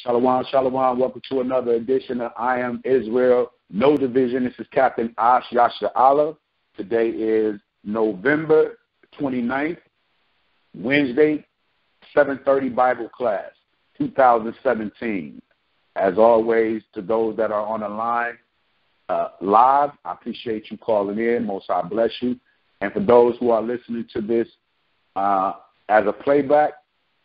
Shalom, shalom. Welcome to another edition of I Am Israel. No division. This is Captain Ash Yasha Allah. Today is November 29th, Wednesday, 7:30 Bible class, 2017. As always, to those that are on the line live, I appreciate you calling in. Most High bless you. And for those who are listening to this as a playback,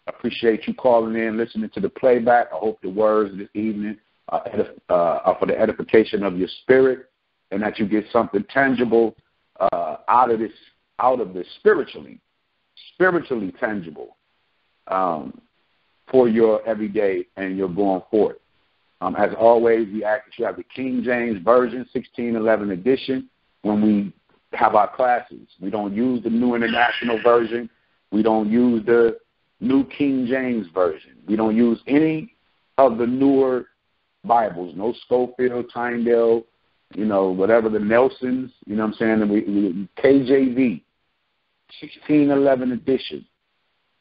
I appreciate you calling in, listening to the playback. I hope the words this evening are for the edification of your spirit, and that you get something tangible out of this spiritually tangible for your everyday and your going forth. As always, we ask that you have the King James Version, 1611 edition, when we have our classes. We don't use the New International Version. We don't use the New King James Version. We don't use any of the newer Bibles, no Schofield, Tyndale, whatever, the Nelsons, you know what I'm saying? We KJV, 1611 edition,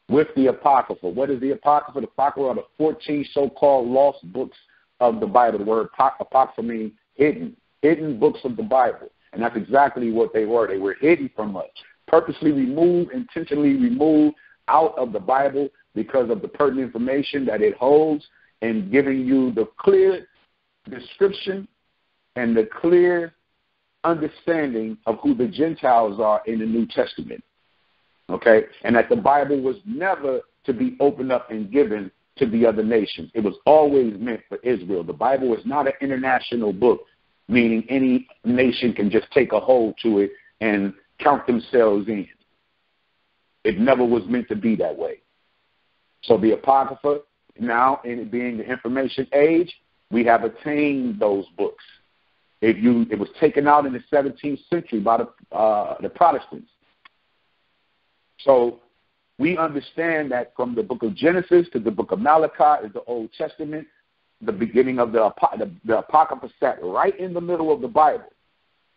with the Apocrypha. What is the Apocrypha? The Apocrypha are the 14 so-called lost books of the Bible. The word Apocrypha means hidden books of the Bible. And that's exactly what they were. They were hidden from us, purposely removed, intentionally removed out of the Bible because of the pertinent information that it holds, and giving you the clear description and the clear understanding of who the Gentiles are in the New Testament. Okay? And that the Bible was never to be opened up and given to the other nations. It was always meant for Israel. The Bible is not an international book, meaning any nation can just take a hold to it and count themselves in. It never was meant to be that way. So the Apocrypha, now in it being the information age, we have attained those books. It was taken out in the 17th century by the Protestants. So we understand that from the book of Genesis to the book of Malachi is the Old Testament. The beginning of the Apocrypha sat right in the middle of the Bible,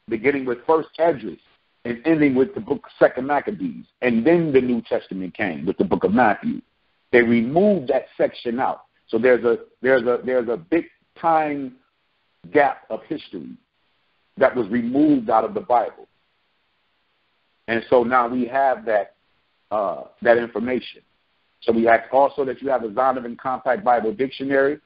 beginning with First Esdras and ending with the book of Second Maccabees. And then the New Testament came with the book of Matthew. They removed that section out. So there's a big time gap of history that was removed out of the Bible. And so now we have that information. So we ask also that you have a Zondervan Compact Bible Dictionary,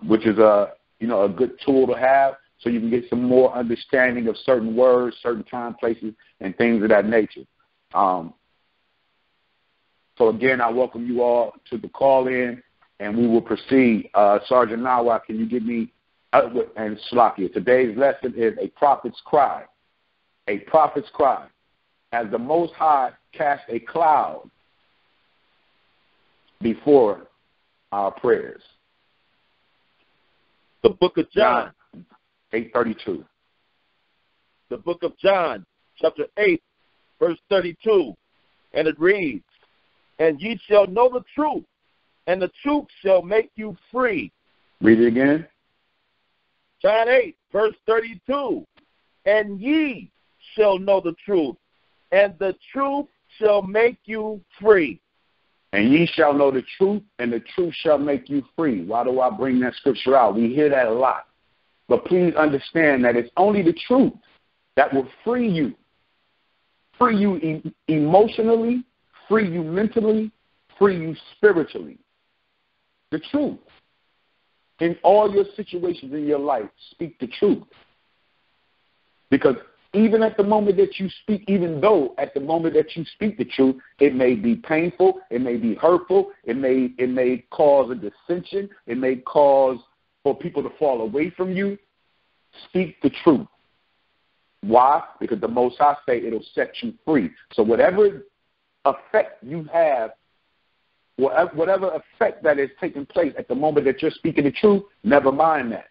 which is a good tool to have, so you can get some more understanding of certain words, certain time, places, and things of that nature. So again, I welcome you all to the call-in, and we will proceed. Sergeant Nawa, can you give me, and Slakia, today's lesson is a prophet's cry. A prophet's cry. As the Most High cast a cloud before our prayers. The book of John. 8:32. The book of John, chapter 8, verse 32. And it reads, "And ye shall know the truth, and the truth shall make you free." Read it again. John 8, verse 32. "And ye shall know the truth, and the truth shall make you free." And ye shall know the truth, and the truth shall make you free. Why do I bring that scripture out? We hear that a lot. But please understand that it's only the truth that will free you. Free you emotionally, free you mentally, free you spiritually. The truth. In all your situations in your life, speak the truth. Because even at the moment that you speak, even though at the moment that you speak the truth, it may be painful, it may be hurtful, it may cause a dissension, it may cause for people to fall away from you. Speak the truth. Why? Because the Most High say it'll set you free. So whatever effect you have, whatever effect that is taking place at the moment that you're speaking the truth, never mind that.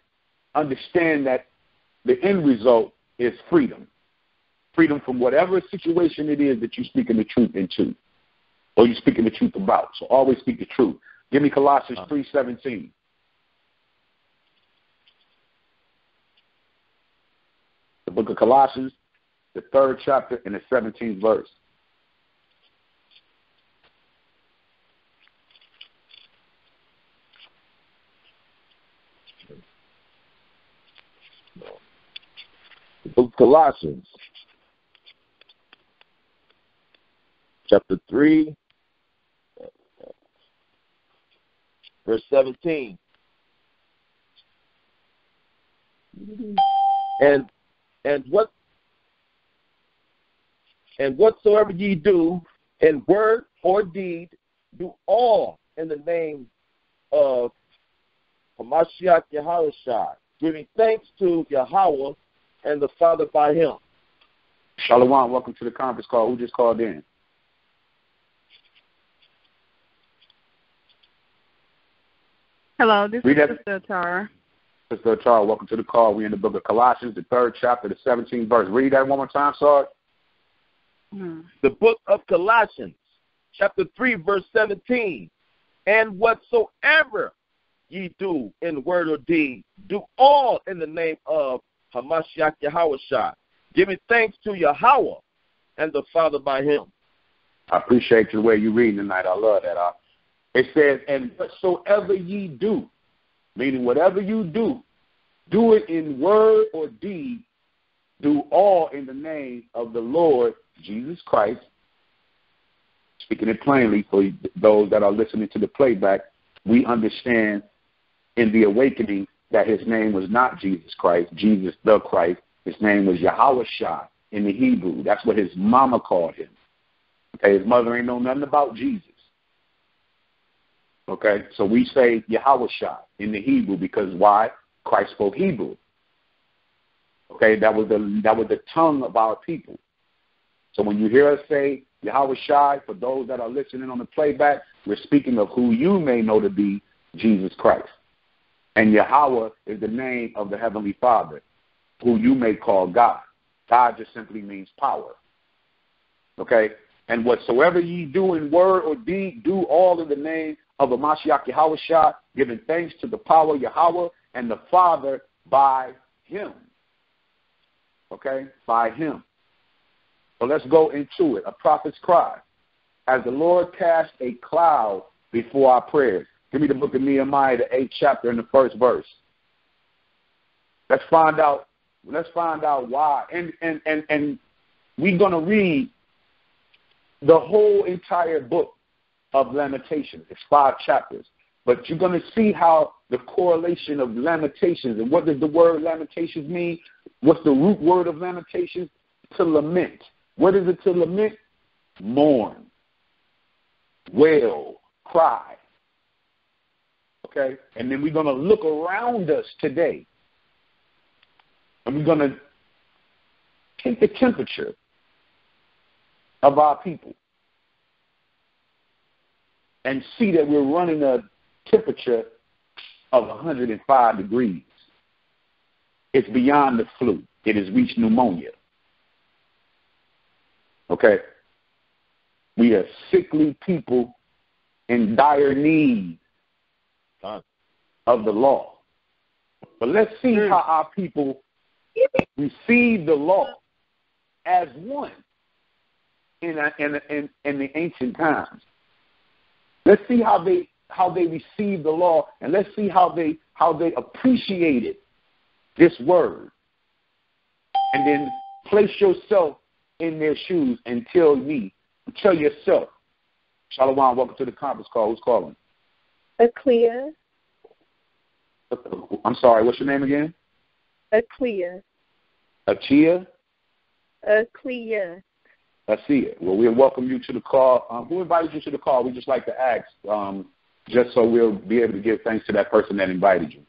Understand that the end result is freedom. Freedom from whatever situation it is that you're speaking the truth into, or you're speaking the truth about. So always speak the truth. Give me Colossians 3:17. The book of Colossians, the 3rd chapter and the 17th verse. book of Colossians, chapter 3, verse 17. And whatsoever ye do in word or deed, do all in the name of Hamashiach Yahushua, giving thanks to Yahweh and the Father by him. Shalom, welcome to the conference call. Who just called in? Hello, this is Sister Tara. Sister Tara, welcome to the call. We're in the book of Colossians, the 3rd chapter, the 17th verse. Read that one more time, Sarge. The book of Colossians, chapter 3, verse 17. And whatsoever ye do in word or deed, do all in the name of Hamashiach Yahushua, giving thanks to Yahweh and the Father by him. I appreciate the way you're reading tonight. I love that. It says, and whatsoever ye do, meaning whatever you do it in word or deed, do all in the name of the Lord Jesus Christ. Speaking it plainly for those that are listening to the playback, we understand in the awakening that his name was not Jesus Christ, Jesus the Christ. His name was Yahushua in the Hebrew. That's what his mama called him. Okay, his mother ain't know nothing about Jesus. Okay, so we say Yahushua in the Hebrew because why? Christ spoke Hebrew. Okay, that was the tongue of our people. So when you hear us say Yahushua, for those that are listening on the playback, we're speaking of who you may know to be Jesus Christ. And Yahweh is the name of the Heavenly Father, who you may call God. God just simply means power. Okay? And whatsoever ye do in word or deed, do all in the name of Hamashiach Yahushua, giving thanks to the power of Yahweh and the Father by him. Okay? By him. So let's go into it. A prophet's cry. As the Lord cast a cloud before our prayers. Give me the book of Nehemiah, the 8th chapter and the 1st verse. Let's find out why. And we're going to read the whole entire book of Lamentations. It's 5 chapters. But you're going to see how the correlation of Lamentations, and what does the word Lamentations mean? What's the root word of Lamentations? To lament. What is it to lament? Mourn, wail, cry. Okay? And then we're going to look around us today. And we're going to take the temperature of our people and see that we're running a temperature of 105 degrees. It's beyond the flu. It has reached pneumonia. Okay? We are sickly people in dire need of the law. But let's see how our people receive the law as one in the ancient times. Let's see how they received the law, and let's see how they appreciated this word. And then place yourself in their shoes and tell yourself. Shalom, welcome to the conference call. Who's calling? Aclea. I'm sorry, what's your name again? Aclea. Achia? Aclea. Achia. Well, we'll welcome you to the call. Who invited you to the call? We just like to ask, just so we'll be able to give thanks to that person that invited you.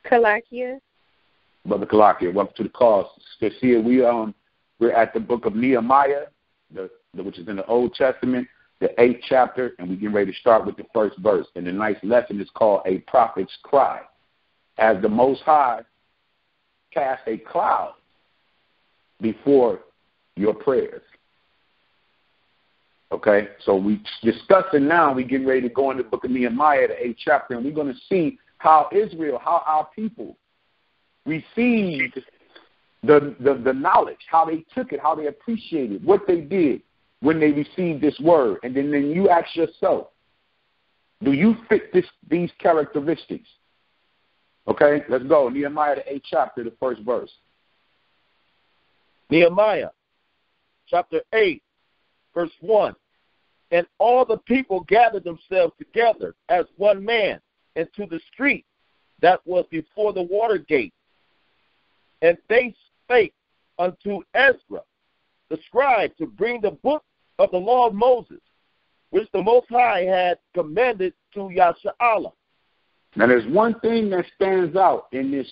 Kalakia. Brother Kalakia, welcome to the call. Achia, we're at the book of Nehemiah, which is in the Old Testament, the 8th chapter, and we're getting ready to start with the 1st verse. And the nice lesson is called A Prophet's Cry. As the Most High cast a cloud before your prayers. Okay, so we're discussing now, we're getting ready to go in the book of Nehemiah, the 8th chapter, and we're going to see how Israel, how our people received the knowledge, how they took it, how they appreciated what they did when they received this word. And then you ask yourself, do you fit these characteristics? Okay, let's go. Nehemiah, the 8th chapter, the 1st verse. Nehemiah chapter 8, verse 1. And all the people gathered themselves together as one man into the street that was before the water gate. And they spake unto Ezra, the scribe, to bring the book of the law of Moses, which the Most High had commanded to Yashar'allah. Now, there's one thing that stands out in this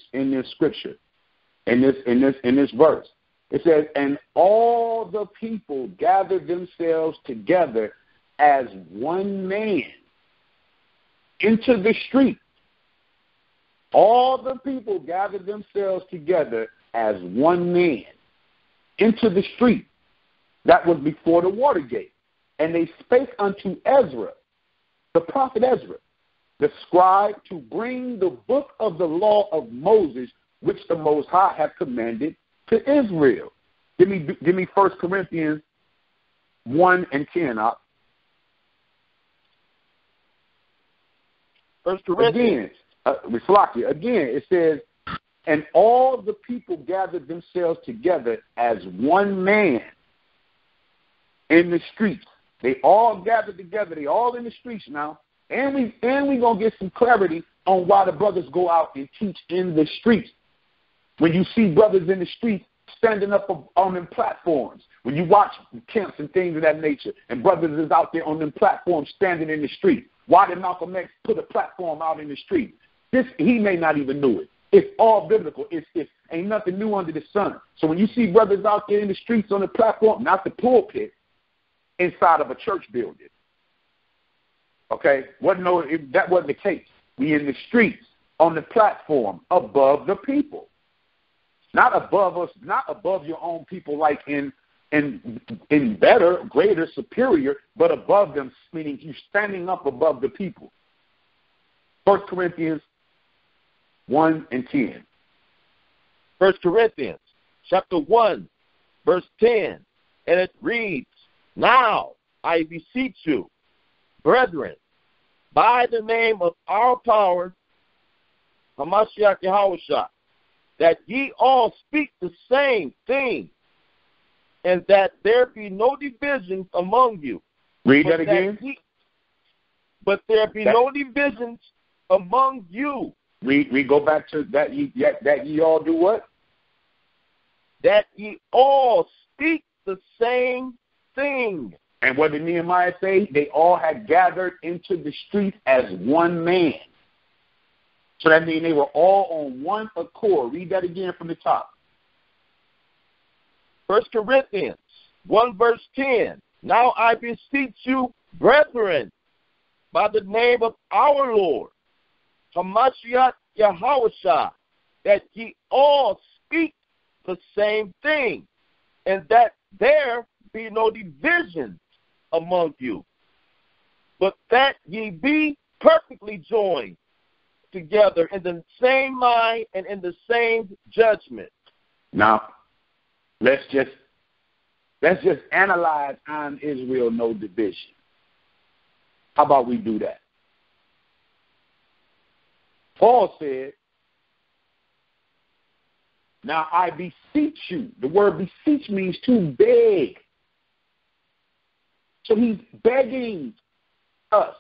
scripture, in this verse. It says, and all the people gathered themselves together as one man into the street. All the people gathered themselves together as one man into the street that was before the water gate. And they spake unto Ezra, the prophet Ezra, the scribe, to bring the book of the law of Moses, which the Most High had commanded to Israel. Give me 1 Corinthians 1 and 10 up. 1 Corinthians. Again, it says, and all the people gathered themselves together as one man in the streets. They all gathered together. They all in the streets now. And we gonna get some clarity on why the brothers go out and teach in the streets. When you see brothers in the streets standing up on them platforms, when you watch camps and things of that nature, and brothers is out there on them platforms standing in the street. Why did Malcolm X put a platform out in the street? He may not even know it. It's all biblical. It's ain't nothing new under the sun. So when you see brothers out there in the streets on the platform, not the pulpit, inside of a church building. Okay? That wasn't the case. We in the streets, on the platform, above the people. Not above us, not above your own people like in better, greater, superior, but above them, meaning you standing up above the people. 1 Corinthians 1 and 10. 1 Corinthians chapter 1, verse 10. And it reads, now I beseech you, brethren, by the name of our power, Hamashiach Yahushua, that ye all speak the same thing, and that there be no divisions among you. Read that again. But there be no divisions among you. We go back to that ye all do what? That ye all speak the same thing. And what did Nehemiah say? They all had gathered into the streets as one man. So that means they were all on one accord. Read that again from the top. 1 Corinthians 1 verse 10. Now I beseech you, brethren, by the name of our Lord, Hamashiach Yahushua, that ye all speak the same thing, and that there be no division among you, but that ye be perfectly joined together in the same mind and in the same judgment. Now, let's just analyze on Israel, no division. How about we do that? Paul said, now I beseech you. The word beseech means to beg. So he's begging us,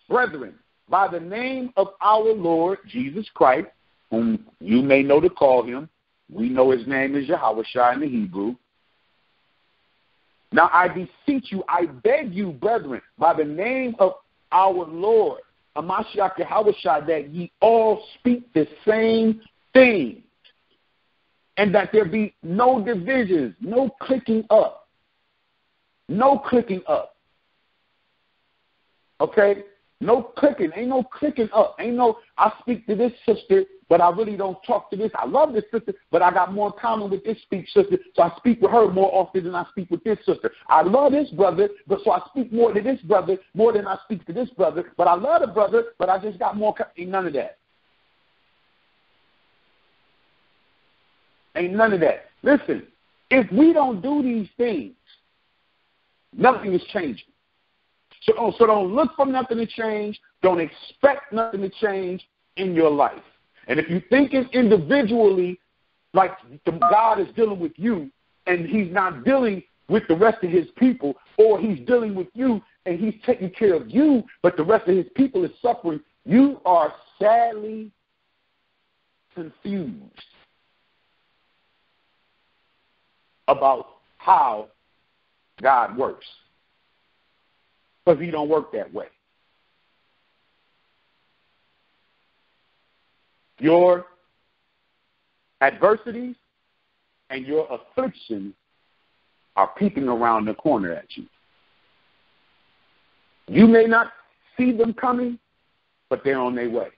brethren, by the name of our Lord Jesus Christ, whom you may know to call him. We know his name is Yahushua in the Hebrew. Now I beseech you, I beg you, brethren, by the name of our Lord, Hamashiach Yahushua, that ye all speak the same thing, and that there be no divisions, no clicking up. No clicking up. Okay? No clicking. Ain't no clicking up. Ain't no, I speak to this sister, but I really don't talk to this. I love this sister, but I got more in common with this sister, so I speak with her more often than I speak with this sister. I love this brother, but so I speak more to this brother more than I speak to this brother. But I love the brother, but I just got more. Ain't none of that. Ain't none of that. Listen, if we don't do these things, nothing is changing. So don't look for nothing to change. Don't expect nothing to change in your life. And if you think it individually, like God is dealing with you and he's not dealing with the rest of his people, or he's dealing with you and he's taking care of you, but the rest of his people is suffering. You are sadly confused about how God works, because he don't work that way. Your adversities and your afflictions are peeping around the corner at you. You may not see them coming, but they're on their way.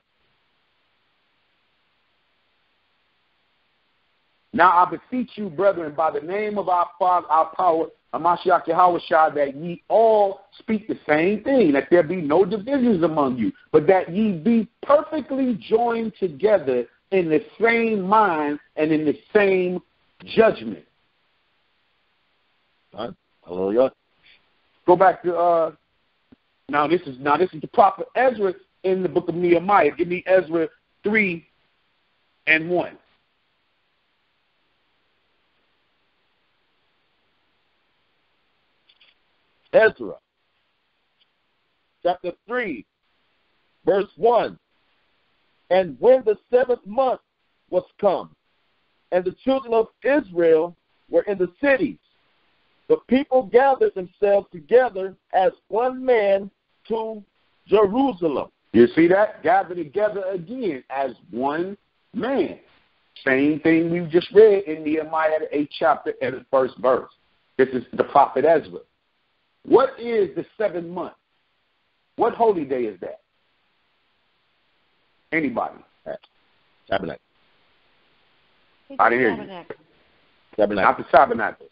Now I beseech you, brethren, by the name of our Father, our power, Hamashiach Yahushua, that ye all speak the same thing, that there be no divisions among you, but that ye be perfectly joined together in the same mind and in the same judgment. Hallelujah. Go back to now this is the prophet Ezra in the book of Nehemiah. Give me Ezra 3:1. Ezra, chapter 3, verse 1. And when the 7th month was come, and the children of Israel were in the cities, the people gathered themselves together as one man to Jerusalem. You see that? Gathered together again as one man. Same thing we just read in Nehemiah, the 8th chapter and the 1st verse. This is the prophet Ezra. What is the 7th month? What holy day is that? Anybody? Tabernacle. I didn't hear you. Tabernacle. Not the tabernacle.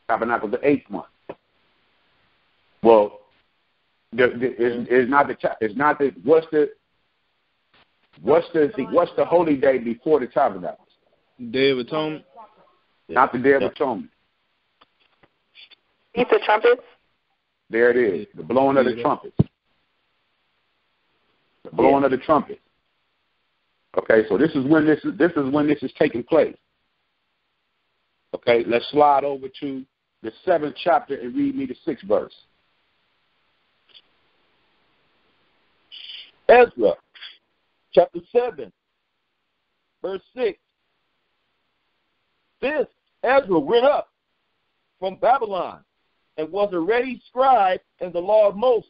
Tabernacle, the 8th month. Well, it's not the what's the holy day before the tabernacle? Day of Atonement. Not the Day of Atonement. Feast of Trumpets. There it is. The blowing of the trumpets. The blowing of the trumpets. Okay, so this is when this is taking place. Okay, let's slide over to the 7th chapter and read me the 6th verse. Ezra, chapter 7, verse 6. This Ezra went up from Babylon and was already scribe in the law of Moses,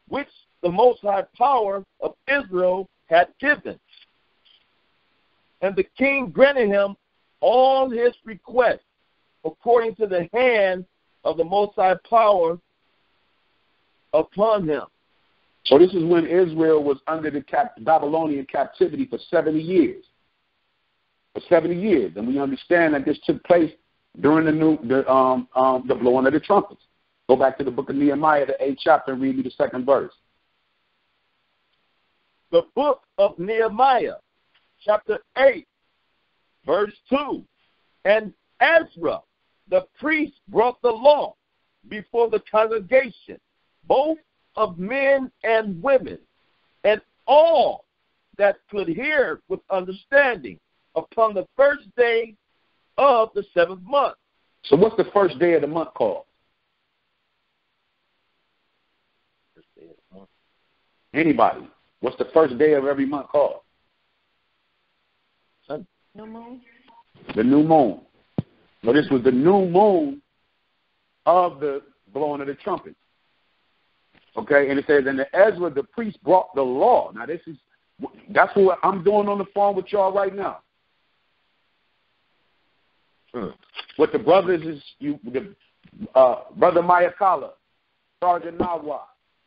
which the Most High power of Israel had given. And the king granted him all his requests according to the hand of the Most High power upon him. So this is when Israel was under the Babylonian captivity for 70 years. For 70 years. And we understand that this took place during the blowing of the trumpets. Go back to the book of Nehemiah, the 8th chapter, and read me the 2nd verse. The book of Nehemiah, chapter 8, verse 2. And Ezra, the priest, brought the law before the congregation, both of men and women, and all that could hear with understanding upon the first day of the 7th month. So what's the first day of the month called? First day of the month. Anybody? What's the first day of every month called? Sunday. New moon. The new moon. So this was the new moon of the blowing of the trumpet. Okay, and it says, and Ezra the priest brought the law. Now that's what I'm doing on the phone with y'all right now. What the brothers is Brother Mayakala, Sergeant Nawa,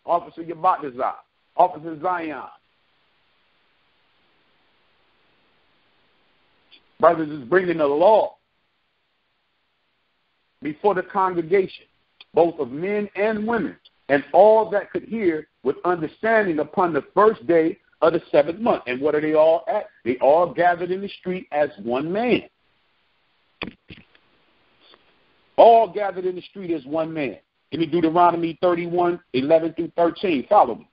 Officer Yabatazar, Officer Zion. Brothers is bringing the law before the congregation, both of men and women, and all that could hear with understanding upon the first day of the 7th month. And what are they all at? They all gathered in the street as one man. All gathered in the street as one man. Give me Deuteronomy 31, 11 through 13. Follow me.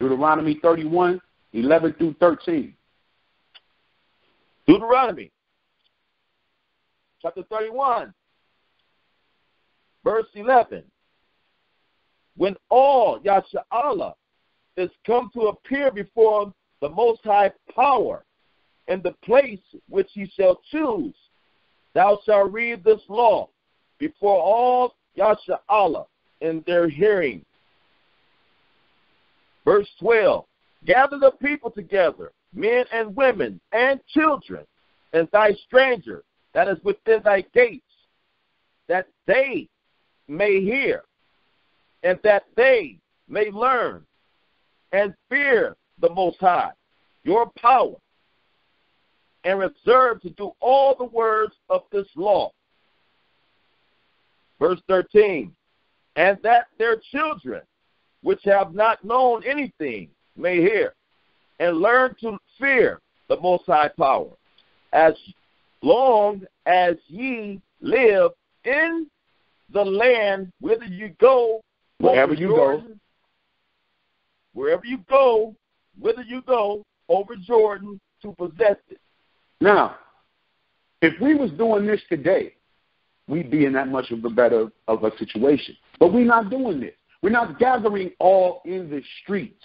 Deuteronomy 31, 11 through 13. Deuteronomy chapter 31, verse 11. When all Yasha'Allah is come to appear before the Most High Power in the place which he shall choose, thou shalt read this law before all Yasha'Allah in their hearing. Verse 12. Gather the people together, men and women and children, and thy stranger that is within thy gates, that they may hear, and that they may learn, and fear the Most High, your power, and observe to do all the words of this law. Verse 13. And that their children, which have not known anything, may hear, and learn to fear the Most High Power, as long as ye live in the land whither you go, wherever you go, whither you go over Jordan to possess it. Now, if we was doing this today, we'd be in that much of a better of a situation. But we're not doing this. We're not gathering all in the streets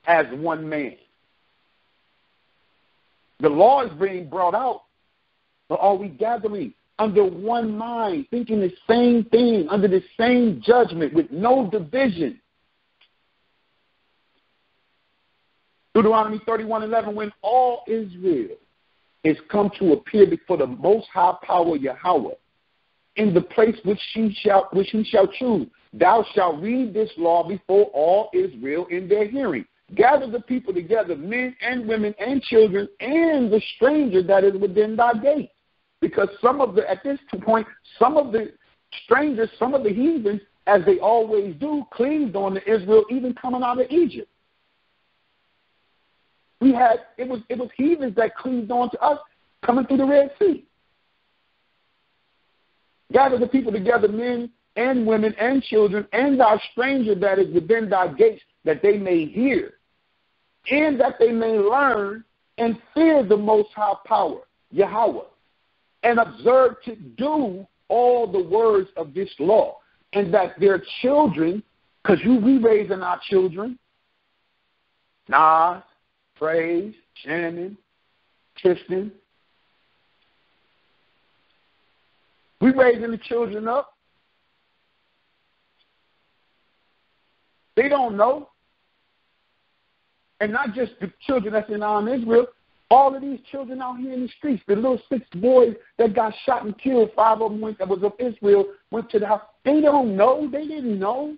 as one man. The law is being brought out, but are we gathering under one mind, thinking the same thing, under the same judgment, with no division? Deuteronomy 31:11, when all Israel is come to appear before the Most High Power Yahweh, in the place which he shall choose, thou shalt read this law before all Israel in their hearing. Gather the people together, men and women and children, and the stranger that is within thy gate. Because at this point, some of the strangers, some of the heathens, as they always do, cleaved on to Israel, even coming out of Egypt. It was heathens that cleaved on to us coming through the Red Sea. Gather the people together, men and women and children, and thy stranger that is within thy gates, that they may hear, and that they may learn and fear the Most High Power, Yahweh, and observe to do all the words of this law, and that their children, because we raising our children, Nas, Praise, Shannon, Tristan, we raising the children up. They don't know. And not just the children that's in Israel, all of these children out here in the streets, the little 6 boys that got shot and killed, 5 of them that was of Israel, went to the house. They don't know. They didn't know.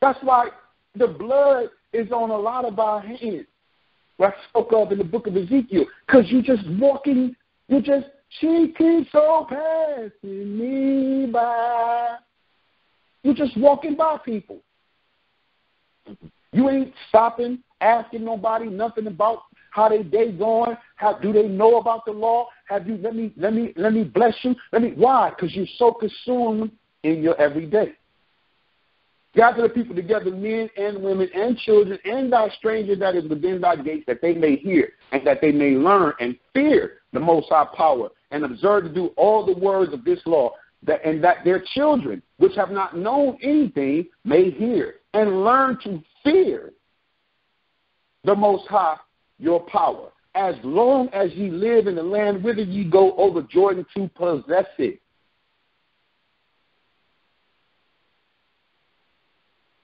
That's why the blood is on a lot of our hands, what I spoke of in the book of Ezekiel, because she keeps so passing me by. You're just walking by people. You ain't stopping, asking nobody nothing about how their day going. How do they know about the law? Let me bless you. Why? Because you're so consumed in your everyday. Gather the people together, men and women and children, and thy stranger that is within thy gates, that they may hear, and that they may learn and fear the Most High Power, and observe to do all the words of this law, and that their children, which have not known anything, may hear and learn to fear the Most High, your power, as long as ye live in the land whither ye go over Jordan to possess it.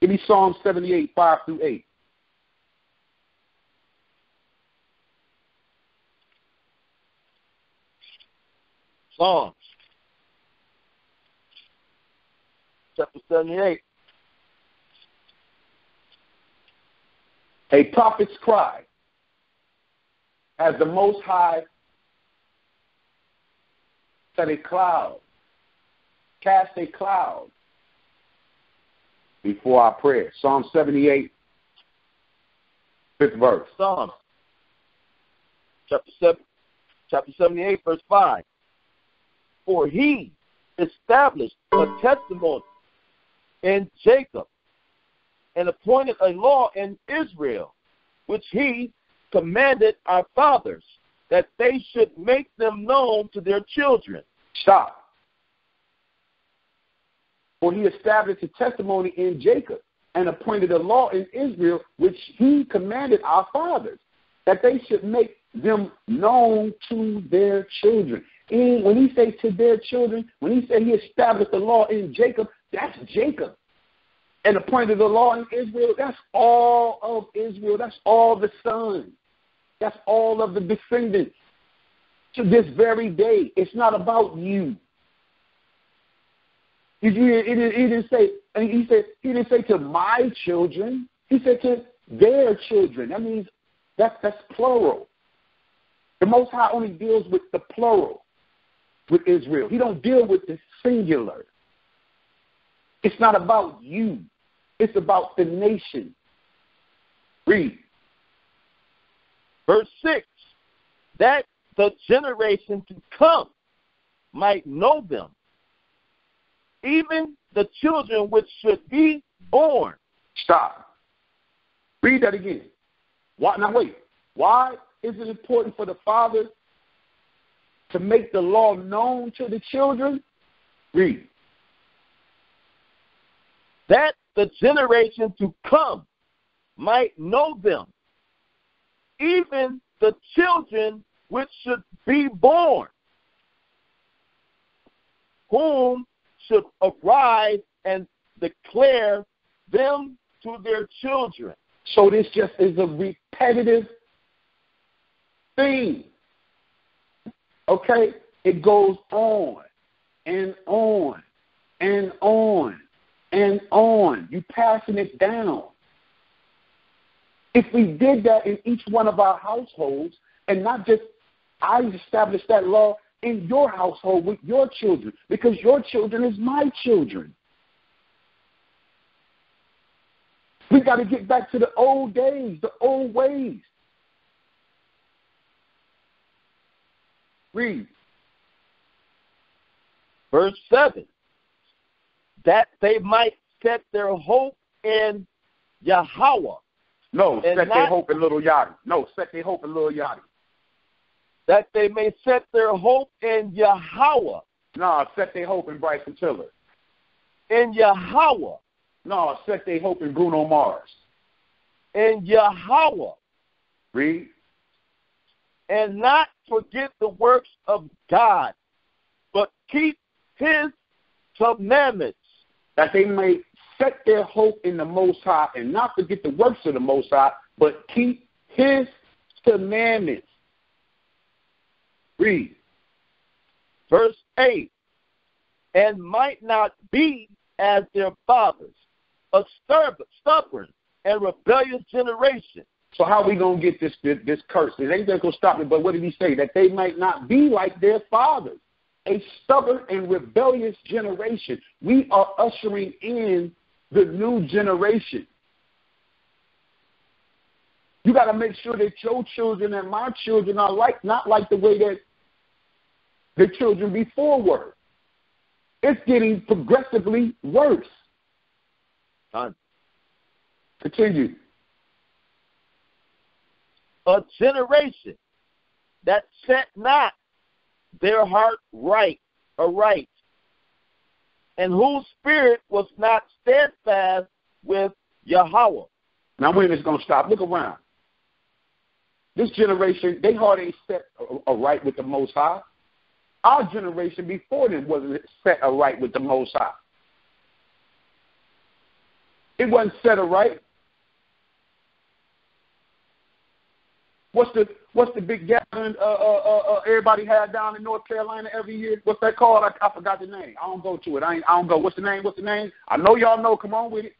Give me Psalm 78, 5 through 8. Psalms chapter 78. A prophet's cry, as the Most High set a cloud, cast a cloud before our prayer. Psalm 78, 5th verse. Psalms chapter 78, verse 5. For he established a testimony in Jacob, and appointed a law in Israel, which he commanded our fathers, that they should make them known to their children. Stop. For he established a testimony in Jacob and appointed a law in Israel, which he commanded our fathers, that they should make them known to their children. And when he says to their children, when he said he established the law in Jacob, that's Jacob. And appointed the law in Israel, that's all of Israel. That's all the sons. That's all of the descendants. To this very day, it's not about you. He didn't say to my children. He said to their children. That means that's plural. The Most High only deals with the plural with Israel. He don't deal with the singular. It's not about you. It's about the nation. Read. Verse 6, that the generation to come might know them, even the children which should be born. Stop. Read that again. Why? Now wait. Why is it important for the father to make the law known to the children? Read. That the generation to come might know them, even the children which should be born, whom should arise and declare them to their children. So this just is a repetitive thing. Okay? It goes on and on and on and on. You passing it down. If we did that in each one of our households, and not just I established that law in your household with your children, because your children is my children. We got to get back to the old days, the old ways. Read. Verse 7, that they might set their hope in Yahweh. No, set their hope in Little Yachty. No, set their hope in Little Yachty. That they may set their hope in Yahweh. No, set their hope in Bryson Tiller. In Yahweh. No, set their hope in Bruno Mars. In Yahweh. Read. And not forget the works of God, but keep his commandments. That they may set their hope in the Most High and not forget the works of the Most High, but keep his commandments. Read. Verse 8, and might not be as their fathers, a stubborn and rebellious generation. So how are we going to get this curse? It ain't going to stop it, but what did he say? That they might not be like their fathers, a stubborn and rebellious generation. We are ushering in the new generation. You got to make sure that your children and my children are not like the way that the children before were. It's getting progressively worse. Continue. A generation that set not their heart aright, and whose spirit was not steadfast with Yahweh. Now when it's going to stop? Look around. This generation, they heart ain't set aright with the Most High. Our generation before them wasn't set aright with the Most High. It wasn't set aright. What's the big gathering everybody had down in North Carolina every year? What's that called? I forgot the name. I don't go to it. I don't go. What's the name? I know y'all know. Come on with it.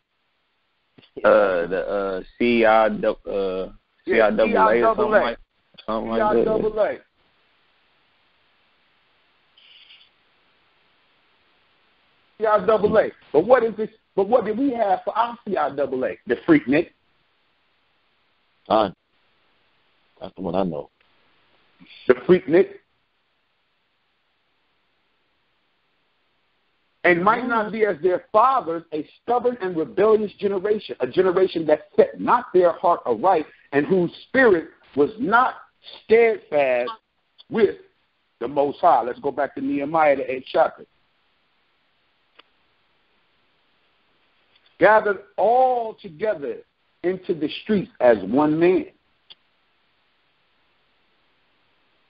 The CIAA or something like that. CIAA. But what is this? But what did we have for our CIAA? The Freaknik. That's the one I know. The Freaknik. and might not be as their fathers, a stubborn and rebellious generation, a generation that set not their heart aright, and whose spirit was not steadfast with the Most High. Let's go back to Nehemiah, the 8th chapter. Gathered all together into the streets as one man.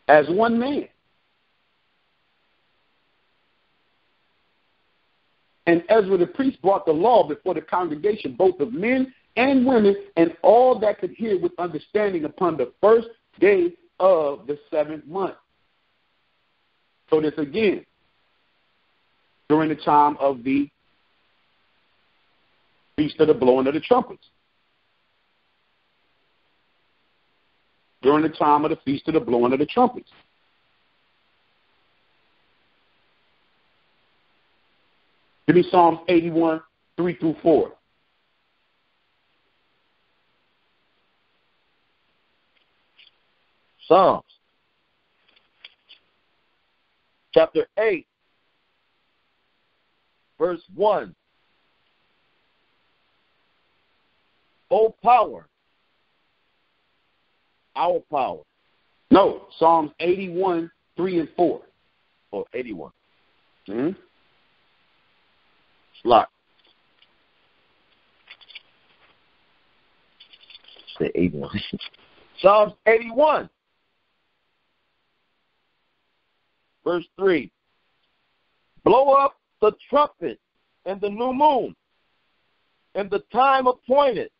As one man. And Ezra the priest brought the law before the congregation, both of men and women, and all that could hear with understanding upon the first day of the 7th month. So this again, during the time of the Feast of the Blowing of the Trumpets. During the time of the Feast of the Blowing of the Trumpets. Give me Psalms 81, 3 through 4. Psalms, chapter 8, verse 1. O power, our power. No, Psalms 81, 3 and 4. Oh, 81. Mm-hmm. Lock. Say 81. Psalms 81, verse 3. Blow up the trumpet in the new moon, in the time appointed,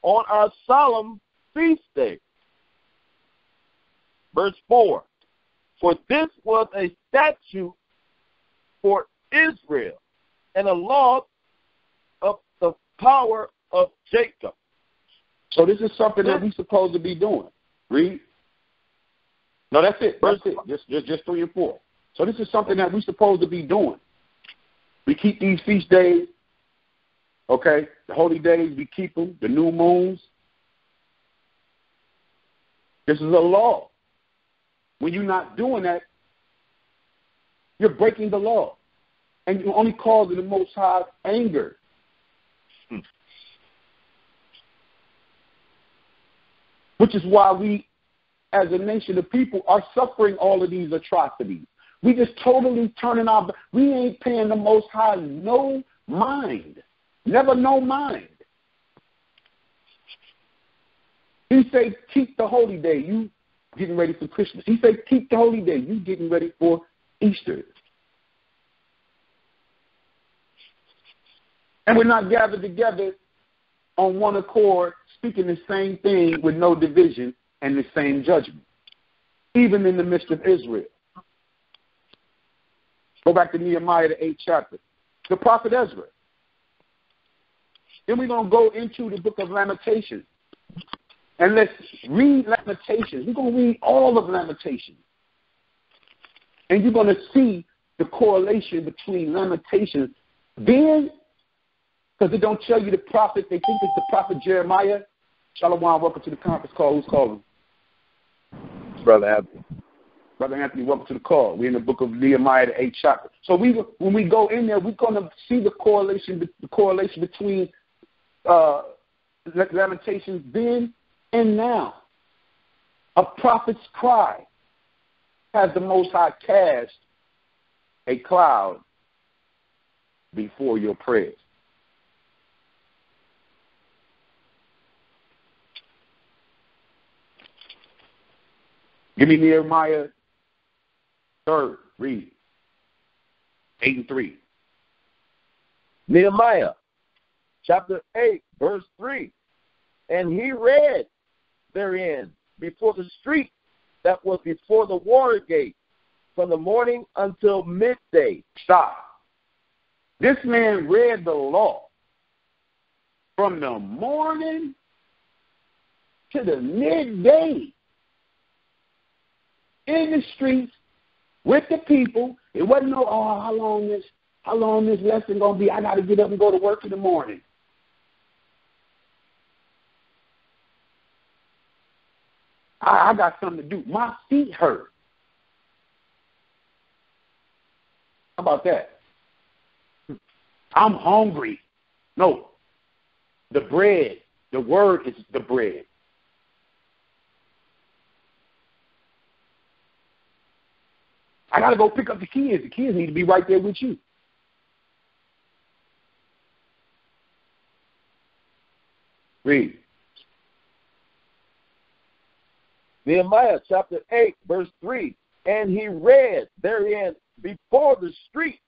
on our solemn feast day. Verse 4. For this was a statute for Israel, and a law of the power of Jacob. So this is something that we're supposed to be doing. Read. No, that's it. That's it. Just 3 and 4. So this is something that we're supposed to be doing. We keep these feast days, okay? The holy days, we keep them. The new moons. This is a law. When you're not doing that, you're breaking the law. And you're only causing the Most High anger. Which is why we, as a nation of people, are suffering all of these atrocities. We just totally turning our, we ain't paying the Most High no mind. Never no mind. He say, keep the holy day. You getting ready for Christmas. He say, keep the holy day. You getting ready for Easter. And we're not gathered together on one accord, speaking the same thing with no division and the same judgment, even in the midst of Israel. Go back to Nehemiah, the 8th chapter. The prophet Ezra. Then we're going to go into the book of Lamentations. And let's read Lamentations. We're going to read all of Lamentations. And you're going to see the correlation between Lamentations then, because it don't tell you the prophet. They think it's the prophet Jeremiah. Shalom, welcome to the conference call. Who's calling? Brother Anthony. Brother Anthony, welcome to the call. We're in the book of Nehemiah, the 8th chapter. So when we go in there, we're going to see the correlation between Lamentations then and now. A prophet's cry has the Most High cast a cloud before your prayers. Give me Nehemiah 3rd, read. 8 and 3. Nehemiah, chapter 8, verse 3. And he read therein before the street that was before the water gate, from the morning until midday. Stop. This man read the law from the morning to the midday. In the streets with the people. It wasn't no, how long this lesson gonna be? I gotta get up and go to work in the morning. I got something to do. My feet hurt. How about that? I'm hungry. No. The bread. The word is the bread. I got to go pick up the kids. The kids need to be right there with you. Read. Nehemiah chapter 8, verse 3. And he read therein before the street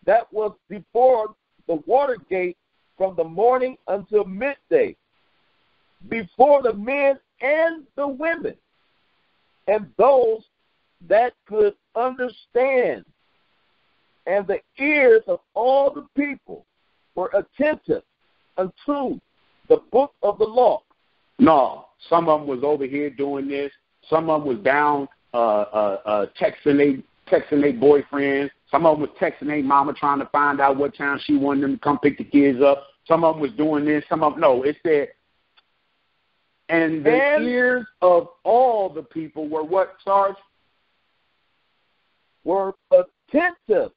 that was before the water gate from the morning until midday, before the men and the women, and those that could understand. And the ears of all the people were attentive unto the book of the law. No, some of them was over here doing this. Some of them was down texting their boyfriends. Some of them was texting their mama trying to find out what time she wanted them to come pick the kids up. Some of them was doing this. Some of them, no, it said, and the ears of all the people were what, Sarge? Were attentive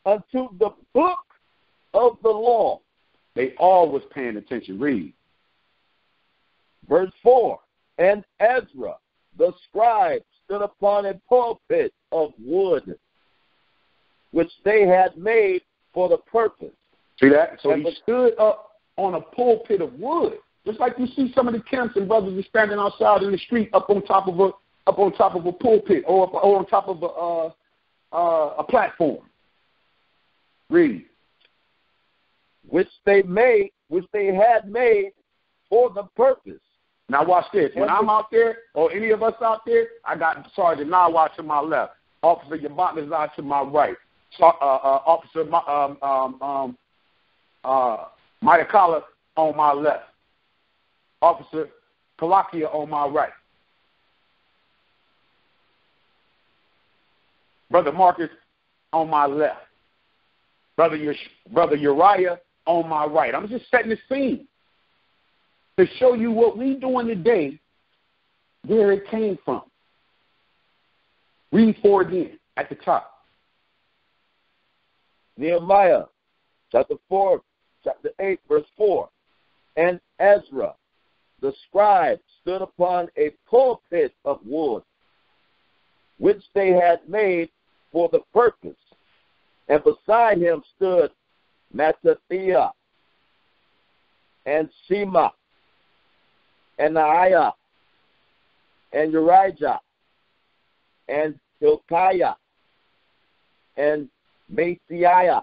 unto the book of the law. They all was paying attention. Read. Verse 4. And Ezra, the scribe, stood upon a pulpit of wood, which they had made for the purpose. See that? So he stood up on a pulpit of wood, just like you see some of the camps and brothers are standing outside in the street up on top of a pulpit or on top of a platform. Read. Which they had made for the purpose. Now watch this. When I'm out there, or any of us out there, I got Sergeant Nawa to my left, Officer Yabatazar to my right, Officer Mayakala on my left, Officer Kalakia on my right, Brother Marcus on my left, Brother Uriah on my right. I'm just setting the scene to show you what we doing today, where it came from. Read 4 again at the top. Nehemiah chapter 8, verse 4. And Ezra, the scribe, stood upon a pulpit of wood, which they had made for the purpose. And beside him stood Mattithiah and Shema and Naaiah and Urijah and Hilkiah and Maaseiah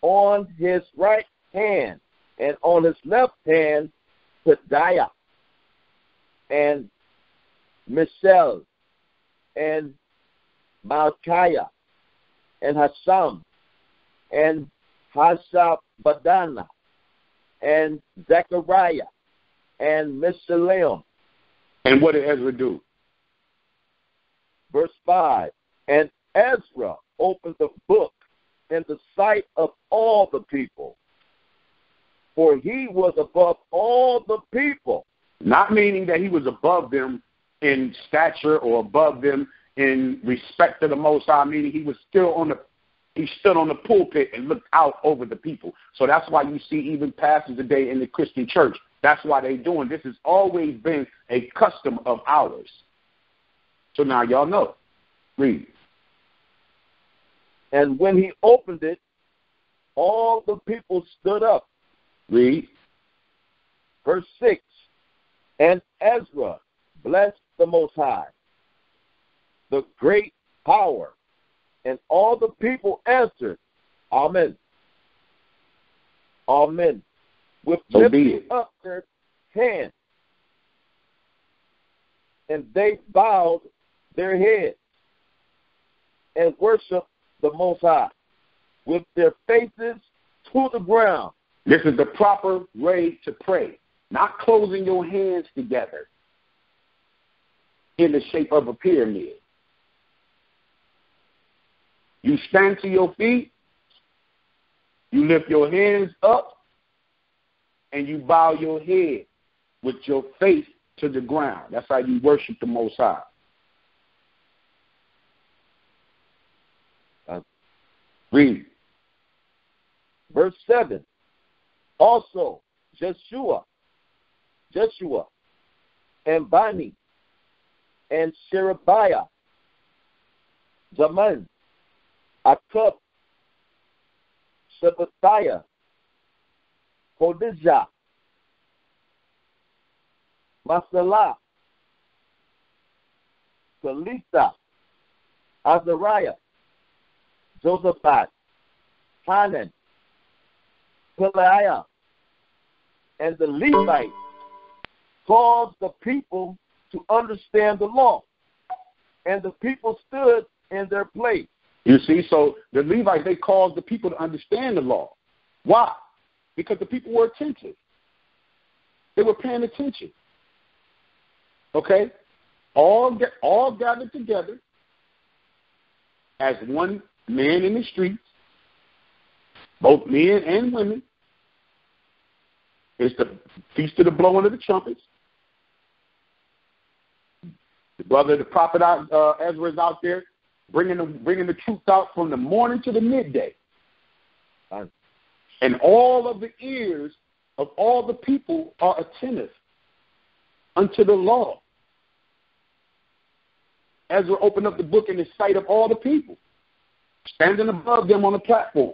on his right hand, and on his left hand Pedaiah and Mishael and Malchiah and Hasham and Hashabadana and Zechariah and Meshullam. And what did Ezra do? Verse 5. And Ezra opened the book in the sight of all the people, for he was above all the people. Not meaning that he was above them in stature or above them in respect to the Most High, meaning he stood on the pulpit and looked out over the people. So that's why you see even pastors today in the Christian church. That's why they're doing. This has always been a custom of ours. So now y'all know. Read. And when he opened it, all the people stood up. Read. Verse 6. And Ezra blessed the Most High, the great power, and all the people answered, Amen. Amen. With lifting up their hands. And they bowed their heads and worshiped the Most High with their faces to the ground. This is the proper way to pray. Not closing your hands together in the shape of a pyramid. You stand to your feet, you lift your hands up, and you bow your head with your face to the ground. That's how you worship the Most High. Read. Verse 7. Also, Jeshua, and Bani, and Sherebiah, Zaman, Akub, Shabbathiah, Hodijah, Masalah, Kelitha, Azariah, Josaphat, Hanan, Pelaiah, and the Levites caused the people to understand the law, and the people stood in their place. You see, so the Levites, they caused the people to understand the law. Why? Because the people were attentive. They were paying attention. Okay? All gathered together as one man in the streets, both men and women. It's the feast of the blowing of the trumpets. The prophet Ezra is out there bringing the truth out from the morning to the midday. And all of the ears of all the people are attentive unto the law. Ezra opened up the book in the sight of all the people, standing above them on the platform.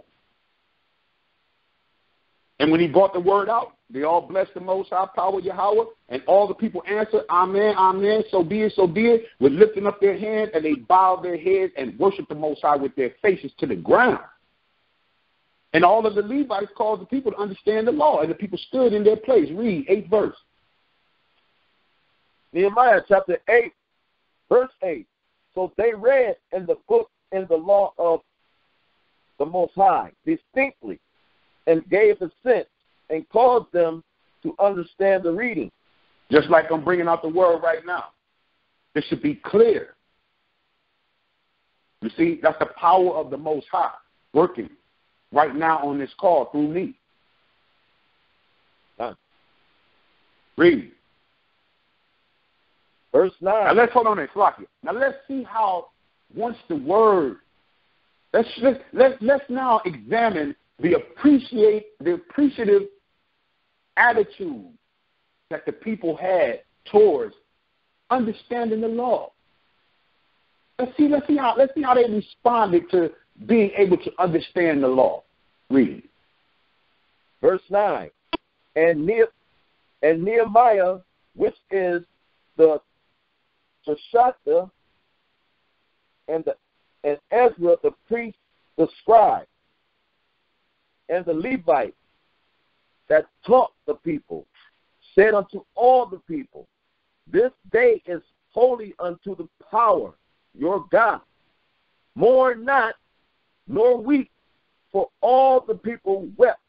And when he brought the word out, they all blessed the Most High Power Yahweh, and all the people answered, Amen, Amen, so be it, with lifting up their hands, and they bowed their heads and worshiped the Most High with their faces to the ground. And all of the Levites caused the people to understand the law, and the people stood in their place. Read 8th verse. Nehemiah chapter 8, verse 8. So they read in the book in the law of the Most High distinctly, and gave assent, and caused them to understand the reading. Just like I'm bringing out the word right now. It should be clear. You see, that's the power of the Most High working right now on this call through me. Read. Verse 9. Now let's hold on there, Slakia. Now let's see how once the word, let's now examine the appreciative attitude that the people had towards understanding the law. Let's see how they responded to being able to understand the law. Read. Verse 9. And Nehemiah, which is the Shashata, and Ezra the priest, the scribe, and the Levites that taught the people, said unto all the people, this day is holy unto the power, your God. Mourn not, nor weep, for all the people wept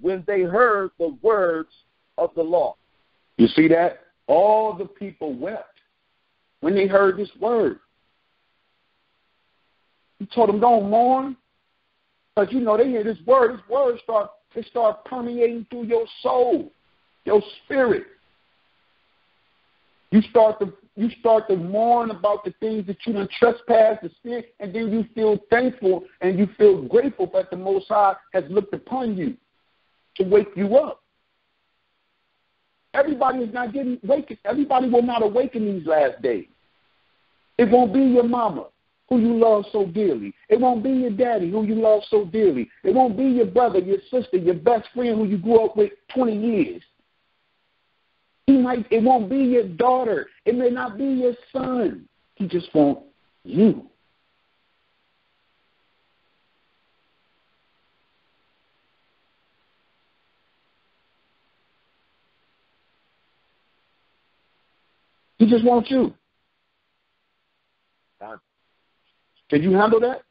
when they heard the words of the law. You see that? All the people wept when they heard this word. He told them, don't mourn. Because, they hear this word. This word start permeating through your soul, your spirit. You start to mourn about the things that you done trespassed, the sin, and then you feel thankful and you feel grateful that the Most High has looked upon you to wake you up. Everybody is not getting awakened. Everybody will not awaken these last days. It won't be your mama, who you love so dearly. It won't be your daddy, who you love so dearly. It won't be your brother, your sister, your best friend who you grew up with 20 years. It won't be your daughter. It may not be your son. He just wants you. He just wants you. Can you handle that?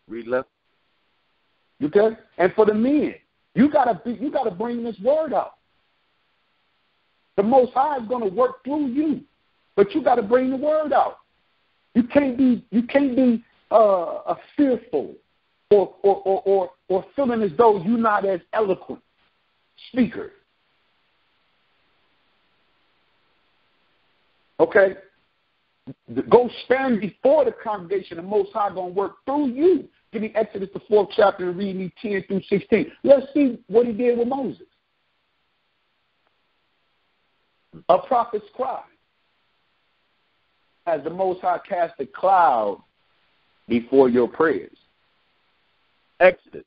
Read left. You can. And for the men, you gotta bring this word out. The Most High is going to work through you, but you got to bring the word out. You can't be fearful or feeling as though you're not as eloquent speaker. Go stand before the congregation. The Most High going to work through you. Give me Exodus, the 4th chapter, and read me 10 through 16. Let's see what he did with Moses. A prophet's cry. As the Most High cast a cloud before your prayers. Exodus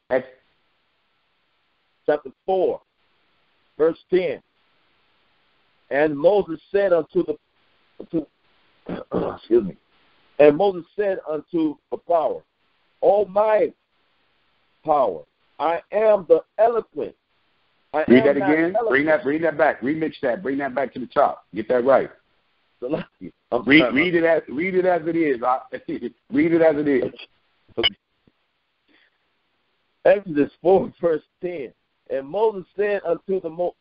chapter 4, verse 10. And Moses said unto excuse me. And Moses said unto the power, O my power, I am the eloquent. Read that again. Bring that back. Remix that. Bring that back to the top. Get that right. Read it as it is. Read it as it is. Exodus 4, verse 10. And Moses said unto the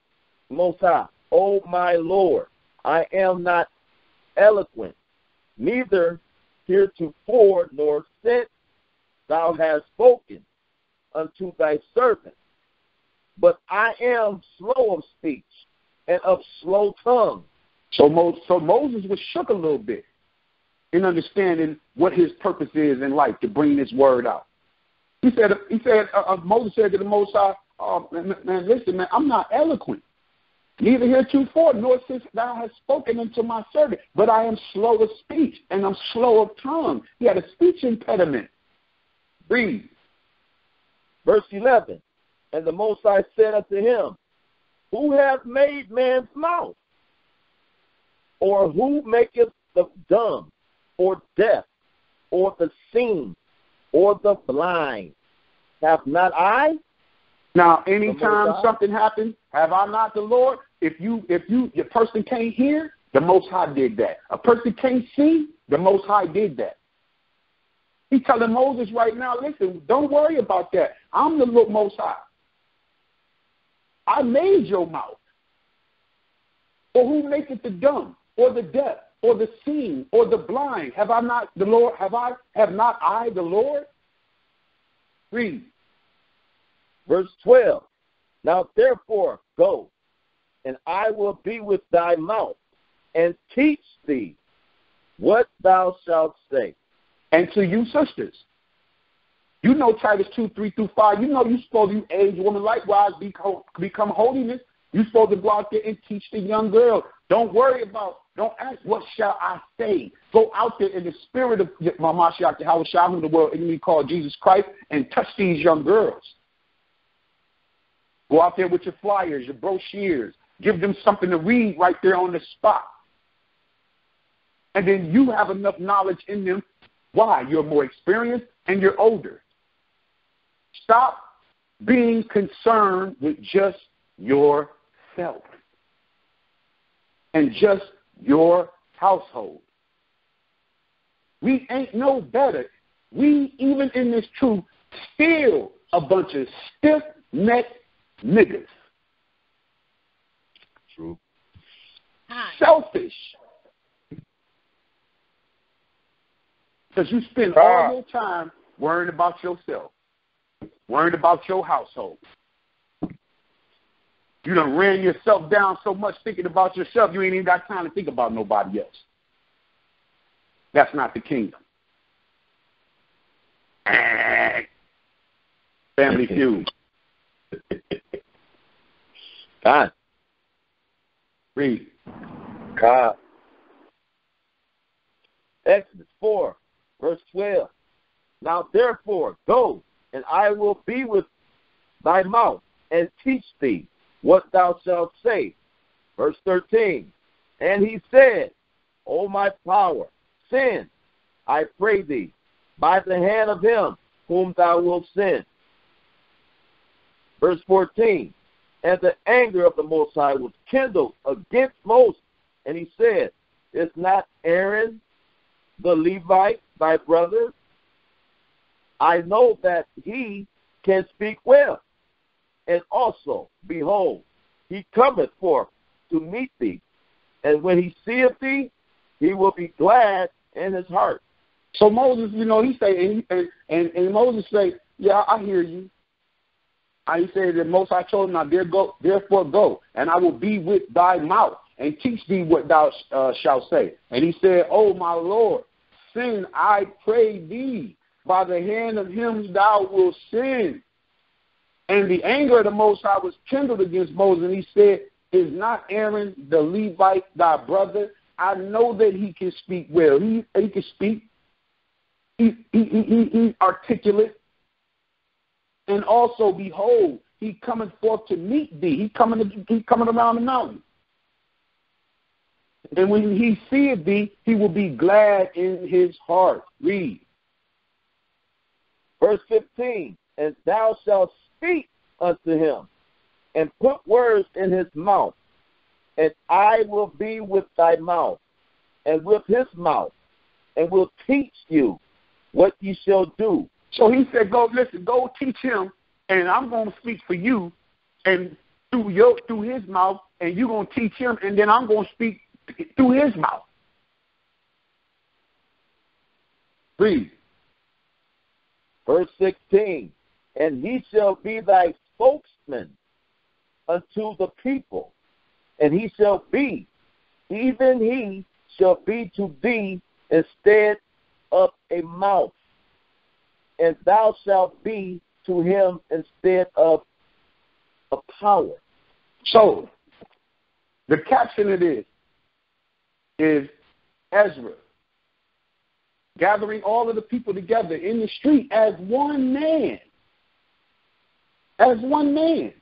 Most High, O my Lord, I am not eloquent, neither heretofore nor since thou hast spoken unto thy servant, but I am slow of speech and of slow tongue. So Moses was shook a little bit in understanding what his purpose is in life to bring this word out. Moses said to the Most High, man, listen, man, I'm not eloquent, neither heretofore nor since thou hast spoken unto my servant, but I am slow of speech and I'm slow of tongue. He had a speech impediment. Read. Verse 11. And the Most High said unto him, Who hath made man's mouth? Or who maketh the dumb, or deaf, or the seeing, or the blind? Have not I? Now, anytime something happens, have I not the Lord? If your person can't hear, the Most High did that. A person can't see, the Most High did that. He's telling Moses right now, listen, don't worry about that. I'm the Most High. I made your mouth. Or who maketh the dumb, or the deaf, or the seeing, or the blind? Have I not the Lord? Have not I the Lord? Read. Verse 12. Now therefore go, and I will be with thy mouth, and teach thee what thou shalt say. And to you sisters, you know Titus 2, 3 through 5, you know you're supposed to, you age woman likewise, become holiness. You're supposed to go out there and teach the young girl. Don't ask, what shall I say? Go out there in the spirit of Mashiach, Yahushua, whom the world enemy called Jesus Christ, and touch these young girls. Go out there with your flyers, your brochures. Give them something to read right there on the spot. And then you have enough knowledge in them. Why? You're more experienced and you're older. Stop being concerned with just yourself and just your household. We ain't no better. We, even in this truth, still a bunch of stiff-necked niggas. True. Selfish. Because you spend all your time worrying about yourself, worrying about your household. You done ran yourself down so much thinking about yourself, you ain't even got time to think about nobody else. That's not the kingdom. Family Feud. God. Read. God. Exodus 4, verse 12. Now therefore go, and I will be with thy mouth, and teach thee what thou shalt say. Verse 13. And he said, O my power, send, I pray thee, by the hand of him whom thou wilt send. Verse 14. And the anger of the Most High was kindled against Moses, and he said, Is not Aaron the Levite thy brother? I know that he can speak well. And also, behold, he cometh forth to meet thee, and when he seeth thee, he will be glad in his heart. So Moses, he say, and Moses say, yeah, I hear you. I said the Most High told him, now therefore go, and I will be with thy mouth, and teach thee what thou shalt say. And he said, O my Lord, send, I pray thee, by the hand of him thou wilt send. And the anger of the Most High was kindled against Moses, and he said, is not Aaron the Levite thy brother? I know that he can speak well. He can speak. He's articulate. And also, behold, he cometh forth to meet thee. He coming around the mountain. And when he seeth thee, he will be glad in his heart. Read. Verse 15, and thou shalt speak unto him, and put words in his mouth, and I will be with thy mouth, and with his mouth, and will teach you what ye shall do. So he said, go teach him, and I'm going to speak for you, and through his mouth, and you're going to teach him, and then I'm going to speak through his mouth. Read. Verse 16, and he shall be thy spokesman unto the people, and he shall be, even he shall be to thee instead of a mouth, and thou shalt be to him instead of a power. So, the caption of this is Ezra gathering all of the people together in the street as one man. As one man.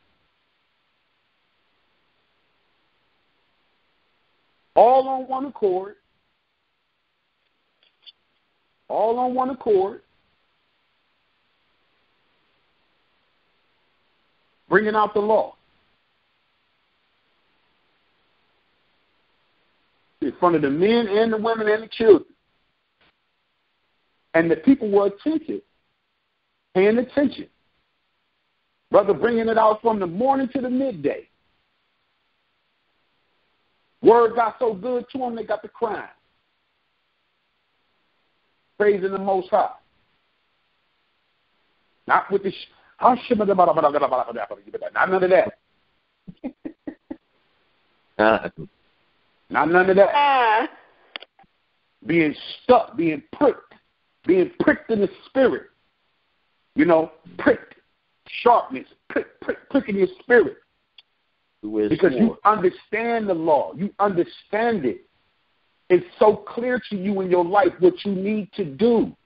All on one accord. All on one accord. Bringing out the law. In front of the men and the women and the children. And the people were attentive, paying attention. Brother bringing it out from the morning to the midday. Word got so good to them, they got to crying. Praising the Most High. Not with the not none of that. Not none of that. Being stuck, being pricked in the spirit. You know, pricked, sharpness, pricking your spirit. Because you understand the law. You understand it. It's so clear to you in your life what you need to do.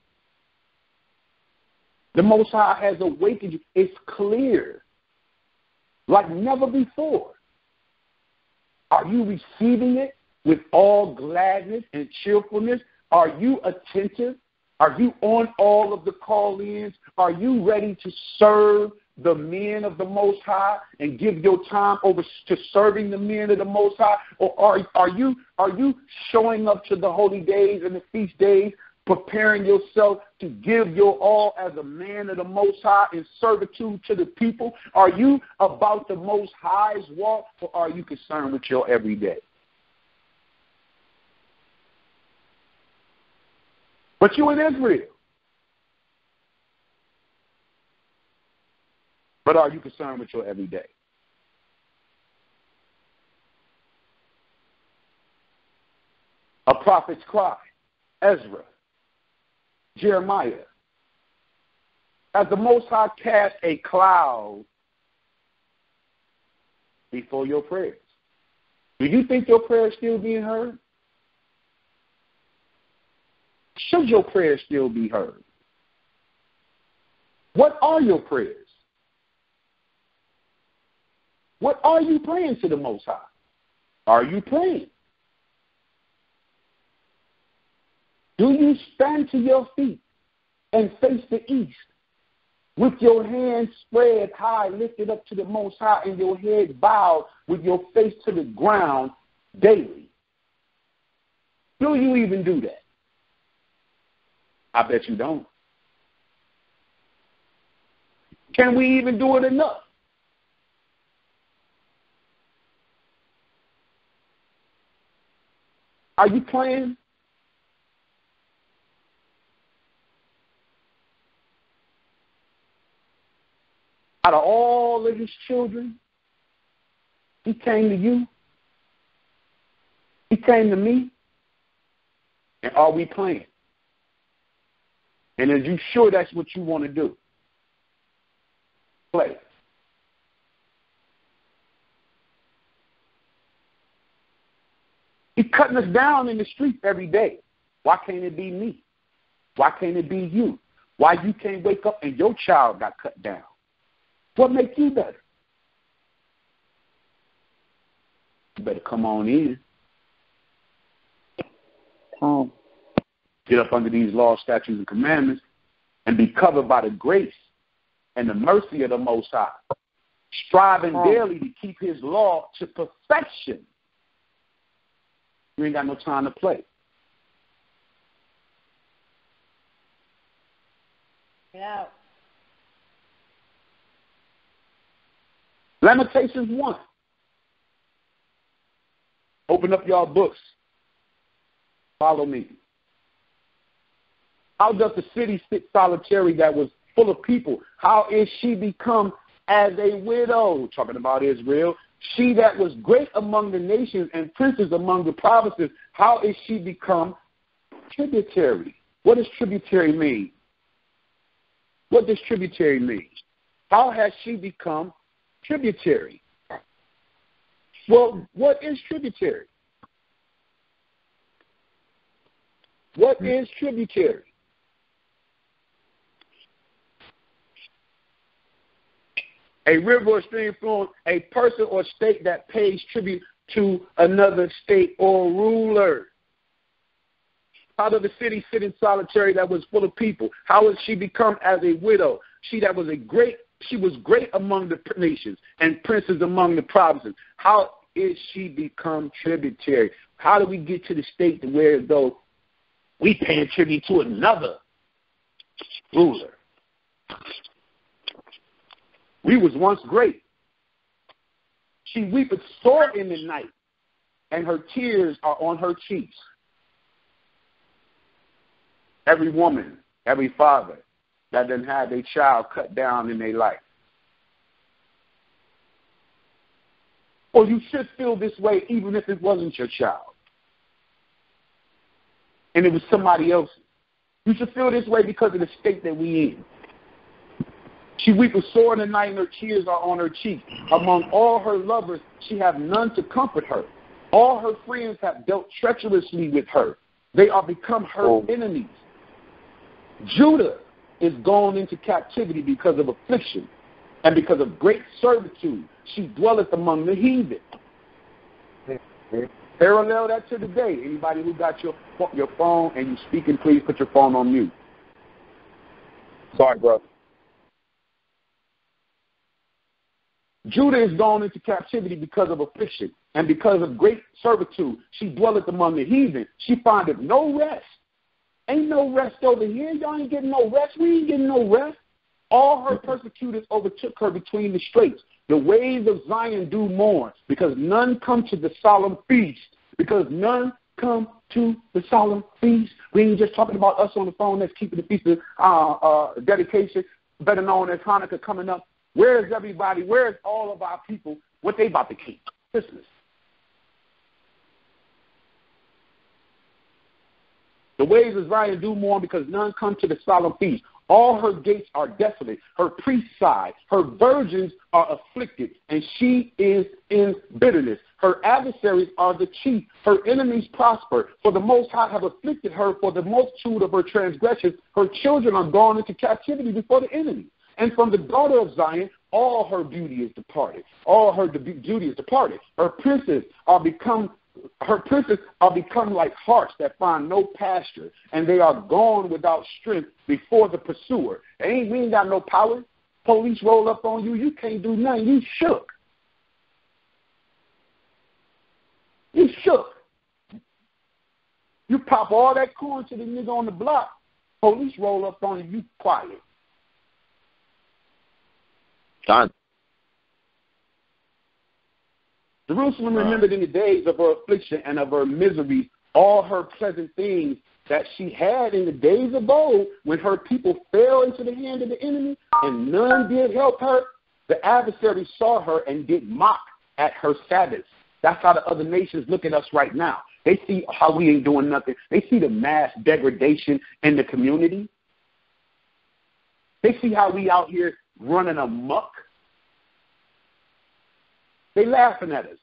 The Most High has awakened you. It's clear. Like never before. Are you receiving it with all gladness and cheerfulness? Are you attentive? Are you on all of the call-ins? Are you ready to serve the men of the Most High and give your time over to serving the men of the Most High? Or are you showing up to the holy days and the feast days, preparing yourself to give your all as a man of the Most High in servitude to the people? Are you about the Most High's walk, or are you concerned with your everyday? But you in Israel. But are you concerned with your everyday? A prophet's cry, Ezra, Jeremiah. As the Most High cast a cloud before your prayers, do you think your prayers still being heard? Should your prayers still be heard? What are your prayers? What are you praying to the Most High? Are you praying? Do you stand to your feet and face the east with your hands spread high, lifted up to the Most High, and your head bowed with your face to the ground daily? Do you even do that? I bet you don't. Can we even do it enough? Are you praying? Out of all his children. He came to you. He came to me. And are we playing? And are you sure that's what you want to do? Play. He's cutting us down in the streets every day. Why can't it be me? Why can't it be you? Why you can't wake up and your child got cut down? What makes you better? You better come on in. Get up under these laws, statutes, and commandments and be covered by the grace and the mercy of the Most High, striving daily to keep his law to perfection. You ain't got no time to play. Yeah. Lamentations 1. Open up your books. Follow me. How does the city sit solitary that was full of people? How is she become as a widow? Talking about Israel. She that was great among the nations and princes among the provinces, how is she become tributary? What does tributary mean? What does tributary mean? How has she become tributary? Well, what is tributary? What is tributary? A river or stream flowing, a person or state that pays tribute to another state or ruler. How did the city sit in solitary that was full of people? How has she become as a widow? She was great among the nations and princes among the provinces. How is she become tributary? How do we get to the state to where though we paying tribute to another ruler? We was once great. She weepeth sore in the night, and her tears are on her cheeks. Every woman, every father that done had their child cut down in their life. Or you should feel this way even if it wasn't your child. And it was somebody else's. You should feel this way because of the state that we in. She weepeth sore in the night, and her tears are on her cheek. Among all her lovers, she have none to comfort her. All her friends have dealt treacherously with her. They are become her enemies. Judah is gone into captivity because of affliction, and because of great servitude. She dwelleth among the heathen. Parallel that to today. Anybody who got your phone and you speaking, please put your phone on mute. Sorry, bro. Judah is gone into captivity because of affliction, and because of great servitude. She dwelleth among the heathen. She findeth no rest. Ain't no rest over here. Y'all ain't getting no rest. We ain't getting no rest. All her persecutors overtook her between the straits. The ways of Zion do mourn, because none come to the solemn feast. Because none come to the solemn feast. We ain't just talking about us on the phone that's keeping the feast of dedication, better known as Hanukkah, coming up. Where is everybody? Where is all of our people? What they about to keep? Christmas. The ways of Zion do mourn, because none come to the solemn feast. All her gates are desolate. Her priests sigh. Her virgins are afflicted, and she is in bitterness. Her adversaries are the chief. Her enemies prosper. For the Most High have afflicted her for the multitude of her transgressions. Her children are gone into captivity before the enemy. And from the daughter of Zion, all her beauty is departed. All her beauty is departed. Her princes are become like harts that find no pasture, and they are gone without strength before the pursuer. We ain't got no power. Police roll up on you, you can't do nothing. You shook. You shook. You pop all that corn to the nigga on the block, police roll up on you, you quiet. Done. Jerusalem remembered in the days of her affliction and of her misery all her pleasant things that she had in the days of old, when her people fell into the hand of the enemy, and none did help her. The adversary saw her and did mock at her Sabbaths. That's how the other nations look at us right now. They see how we ain't doing nothing. They see the mass degradation in the community. They see how we out here running amok. They laughing at us.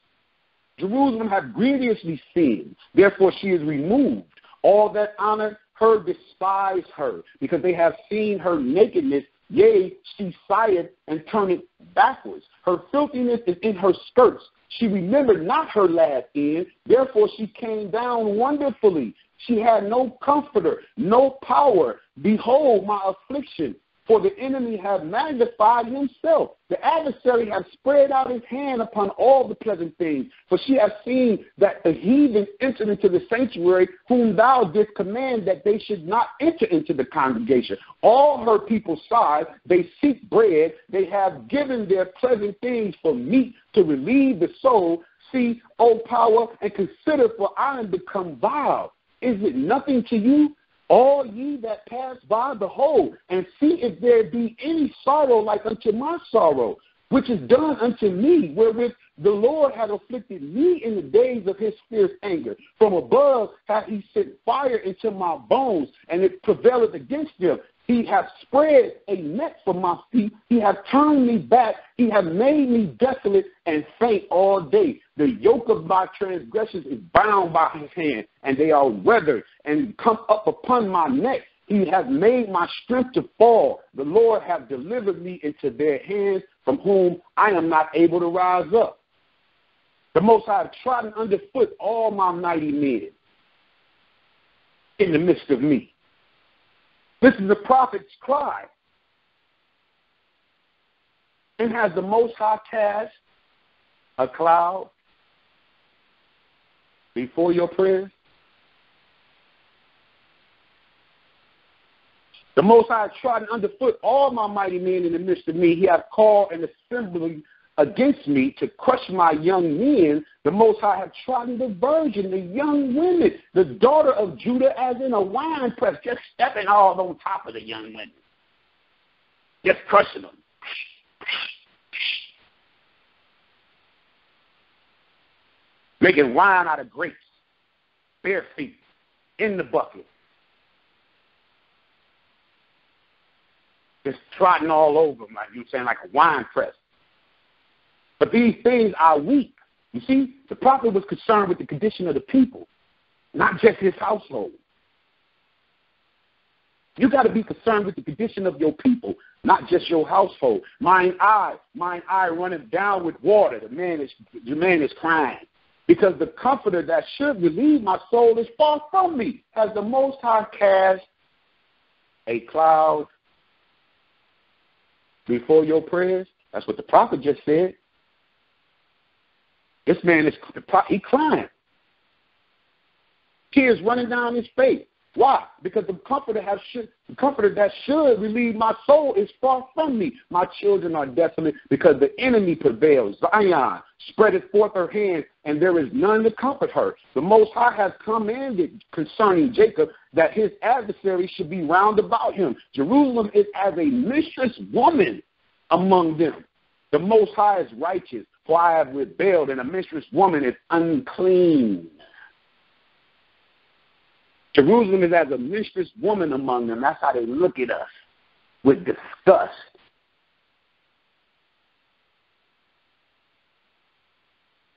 Jerusalem hath grievously sinned, therefore she is removed. All that honor her despise her, because they have seen her nakedness. Yea, she sigheth and turneth backwards. Her filthiness is in her skirts. She remembered not her last end, therefore she came down wonderfully. She had no comforter, no power. Behold my affliction, for the enemy hath magnified himself. The adversary hath spread out his hand upon all the pleasant things. For she hath seen that the heathen entered into the sanctuary, whom thou didst command that they should not enter into the congregation. All her people sigh, they seek bread. They have given their pleasant things for meat to relieve the soul. See, O power, and consider, for I am become vile. Is it nothing to you? All ye that pass by, behold, and see if there be any sorrow like unto my sorrow, which is done unto me, wherewith the Lord hath afflicted me in the days of his fierce anger. From above hath he sent fire into my bones, and it prevaileth against them. He hath spread a net for my feet. He hath turned me back. He hath made me desolate and faint all day. The yoke of my transgressions is bound by his hand, and they are weathered and come up upon my neck. He hath made my strength to fall. The Lord hath delivered me into their hands, from whom I am not able to rise up. The Most High hath trodden underfoot all my mighty men in the midst of me. This is the prophet's cry. And has the Most High cast a cloud before your prayers? The Most High hath trodden underfoot all my mighty men in the midst of me. He hath called an assembly against me to crush my young men. The Most High hath trodden the virgin, the young women, the daughter of Judah, as in a wine press, just stepping all on top of the young women, just crushing them. Making wine out of grapes, bare feet, in the bucket. Just trotting all over them, like you saying, like a wine press. But these things are weak. You see, the prophet was concerned with the condition of the people, not just his household. You got to be concerned with the condition of your people, not just your household. Mine eye runneth down with water. The man is crying. Because the comforter that should relieve my soul is far from me. Has the Most High cast a cloud before your prayers? That's what the prophet just said. This man he crying. Tears running down his face. Why? Because the comforter that should relieve my soul is far from me. My children are desolate because the enemy prevails. Zion spreadeth forth her hand, and there is none to comfort her. The Most High has commanded concerning Jacob that his adversary should be round about him. Jerusalem is as a mistress woman among them. The Most High is righteous, for I have rebelled, and a mistress woman is unclean. Jerusalem is as a mistress woman among them. That's how they look at us, with disgust.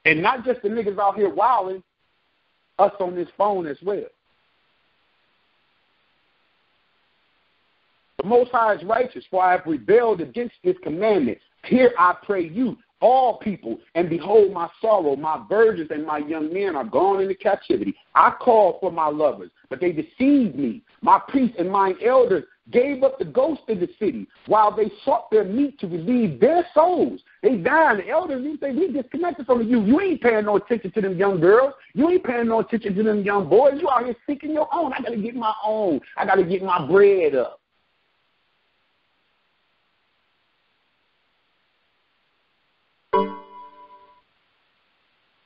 And not just the niggas out here wilding, us on this phone as well. The Most High is righteous, for I have rebelled against his commandments. Here I pray you, all people, and behold my sorrow. My virgins and my young men are gone into captivity. I called for my lovers, but they deceived me. My priests and mine elders gave up the ghost of the city while they sought their meat to relieve their souls. They died. The elders, you say, we disconnected from you. You ain't paying no attention to them young girls. You ain't paying no attention to them young boys. You out here seeking your own. I got to get my own. I got to get my bread up.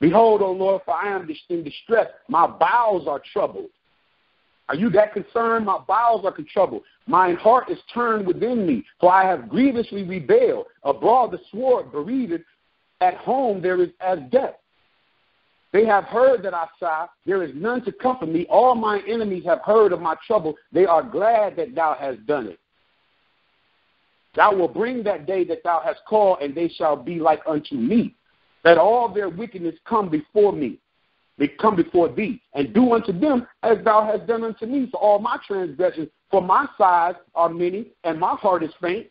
Behold, O Lord, for I am in distress. My bowels are troubled. Are you that concerned? My bowels are troubled. Mine heart is turned within me, for I have grievously rebelled. Abroad the sword bereaved, at home there is as death. They have heard that I sigh. There is none to comfort me. All my enemies have heard of my trouble. They are glad that thou hast done it. Thou wilt bring that day that thou hast called, and they shall be like unto me. Let all their wickedness come before me. They come before thee, and do unto them as thou hast done unto me. For all my transgressions, for my sighs are many, and my heart is faint.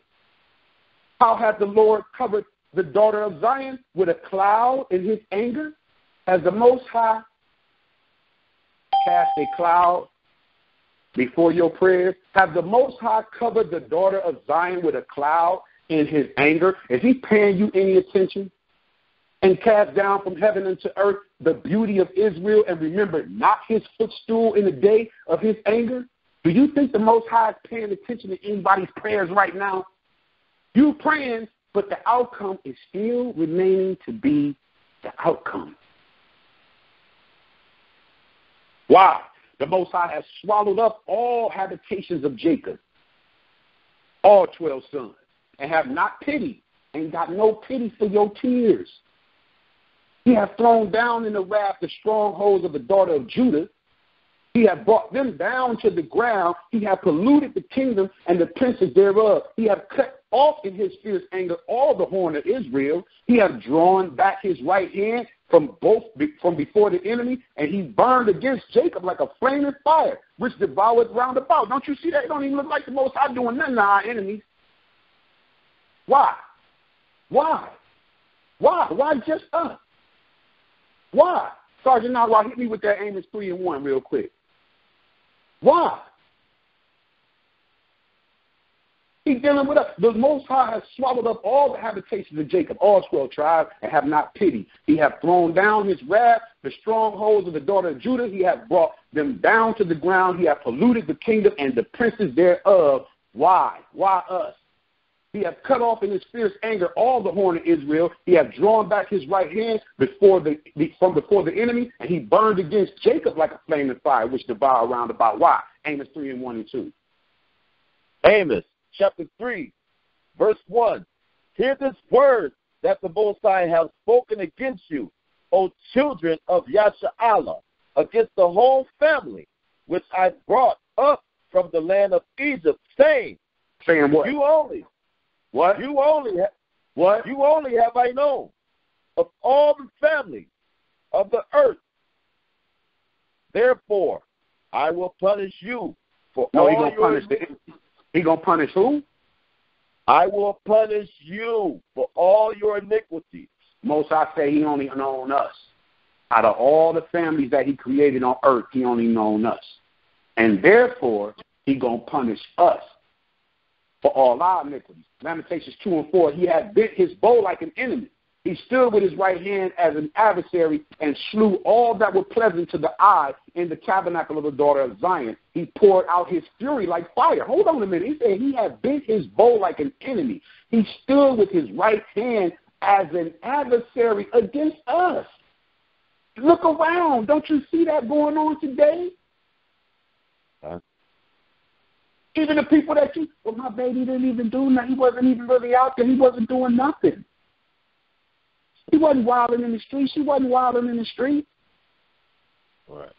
How hath the Lord covered the daughter of Zion with a cloud in his anger? Has the Most High cast a cloud before your prayers? Have the Most High covered the daughter of Zion with a cloud in his anger? Is he paying you any attention? And cast down from heaven unto earth the beauty of Israel, and remember not his footstool in the day of his anger? Do you think the Most High is paying attention to anybody's prayers right now? You praying, but the outcome is still remaining to be the outcome. Why? The Most High has swallowed up all habitations of Jacob, all 12 sons, and have not pity, and got no pity for your tears. He hath thrown down in the wrath the strongholds of the daughter of Judah. He hath brought them down to the ground. He hath polluted the kingdom and the princes thereof. He hath cut off in his fierce anger all the horn of Israel. He hath drawn back his right hand from before the enemy, and he burned against Jacob like a flaming fire, which devoureth round about. Don't you see that? It don't even look like the Most High doing nothing to our enemies. Why? Why? Why? Why just us? Why? Sergeant Nara, hit me with that Amos 3:1 real quick. Why? He's dealing with us. The Most High has swallowed up all the habitations of Jacob, all 12 tribes, and have not pity. He hath thrown down his wrath, the strongholds of the daughter of Judah. He hath brought them down to the ground. He hath polluted the kingdom and the princes thereof. Why? Why us? He hath cut off in his fierce anger all the horn of Israel. He hath drawn back his right hand from before the enemy, and he burned against Jacob like a flaming fire, which devoured round about. Why? Amos 3:1 and 2. Amos chapter 3, verse 1. Hear this word that the Most High has spoken against you, O children of Yasha'Allah, against the whole family, which I brought up from the land of Egypt, saying what? You only. What? You only what? You only have I known of all the families of the earth. Therefore, I will punish you for all he gonna punish He gonna punish who? I will punish you for all your iniquities. Most I say he only known us. Out of all the families that he created on earth, he only known us. And therefore, he gonna punish us for all our iniquities. Lamentations 2:4, he had bent his bow like an enemy. He stood with his right hand as an adversary and slew all that were pleasant to the eye in the tabernacle of the daughter of Zion. He poured out his fury like fire. Hold on a minute. He said he had bent his bow like an enemy. He stood with his right hand as an adversary against us. Look around. Don't you see that going on today? Even the people that my baby didn't even do nothing. He wasn't even really out there. He wasn't doing nothing. He wasn't wilding in the street. She wasn't wilding in the street. Right.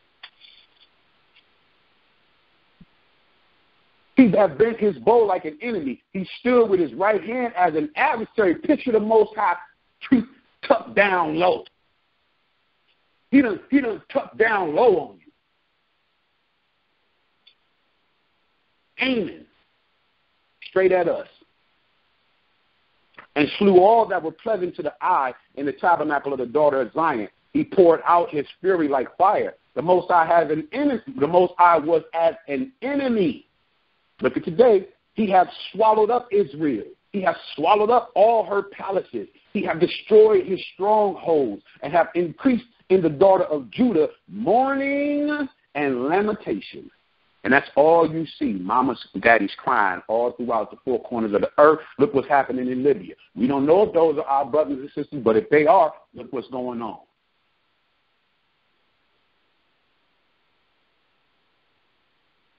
He had bent his bow like an enemy. He stood with his right hand as an adversary. Picture the Most High tucked down low. He done tucked down low on you. Aiming straight at us. And slew all that were pleasant to the eye in the tabernacle of the daughter of Zion. He poured out his fury like fire. The Most High has an enemy. The Most High was as an enemy. Look at today. He has swallowed up Israel. He has swallowed up all her palaces. He has destroyed his strongholds and have increased in the daughter of Judah mourning and lamentation. And that's all you see. Mamas and daddies crying all throughout the four corners of the earth. Look what's happening in Libya. We don't know if those are our brothers and sisters, but if they are, look what's going on.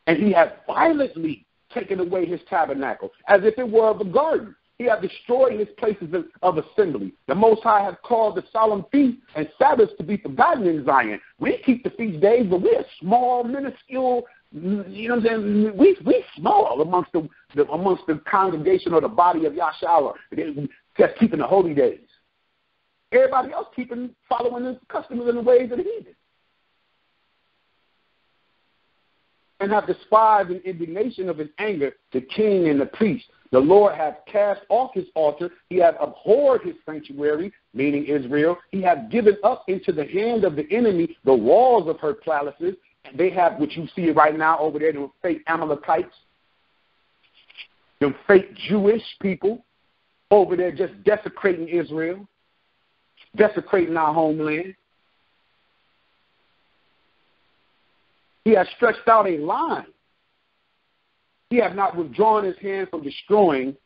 And he has violently taken away his tabernacle, as if it were of a garden. He hath destroyed his places of assembly. The Most High hath caused the solemn feasts and Sabbaths to be forgotten in Zion. We keep the feast days, but we're small, minuscule. You know what I'm saying? We small amongst the congregation or the body of Yahshua. Just keeping the holy days. Everybody else following the customs and the ways of the heathen. And have despised in indignation of his anger the king and the priest. The Lord hath cast off his altar. He hath abhorred his sanctuary, meaning Israel. He hath given up into the hand of the enemy the walls of her palaces. They have, what you see right now over there, the fake Amalekites, the fake Jewish people over there just desecrating Israel, desecrating our homeland. He has stretched out a line. He hath not withdrawn his hand from destroying.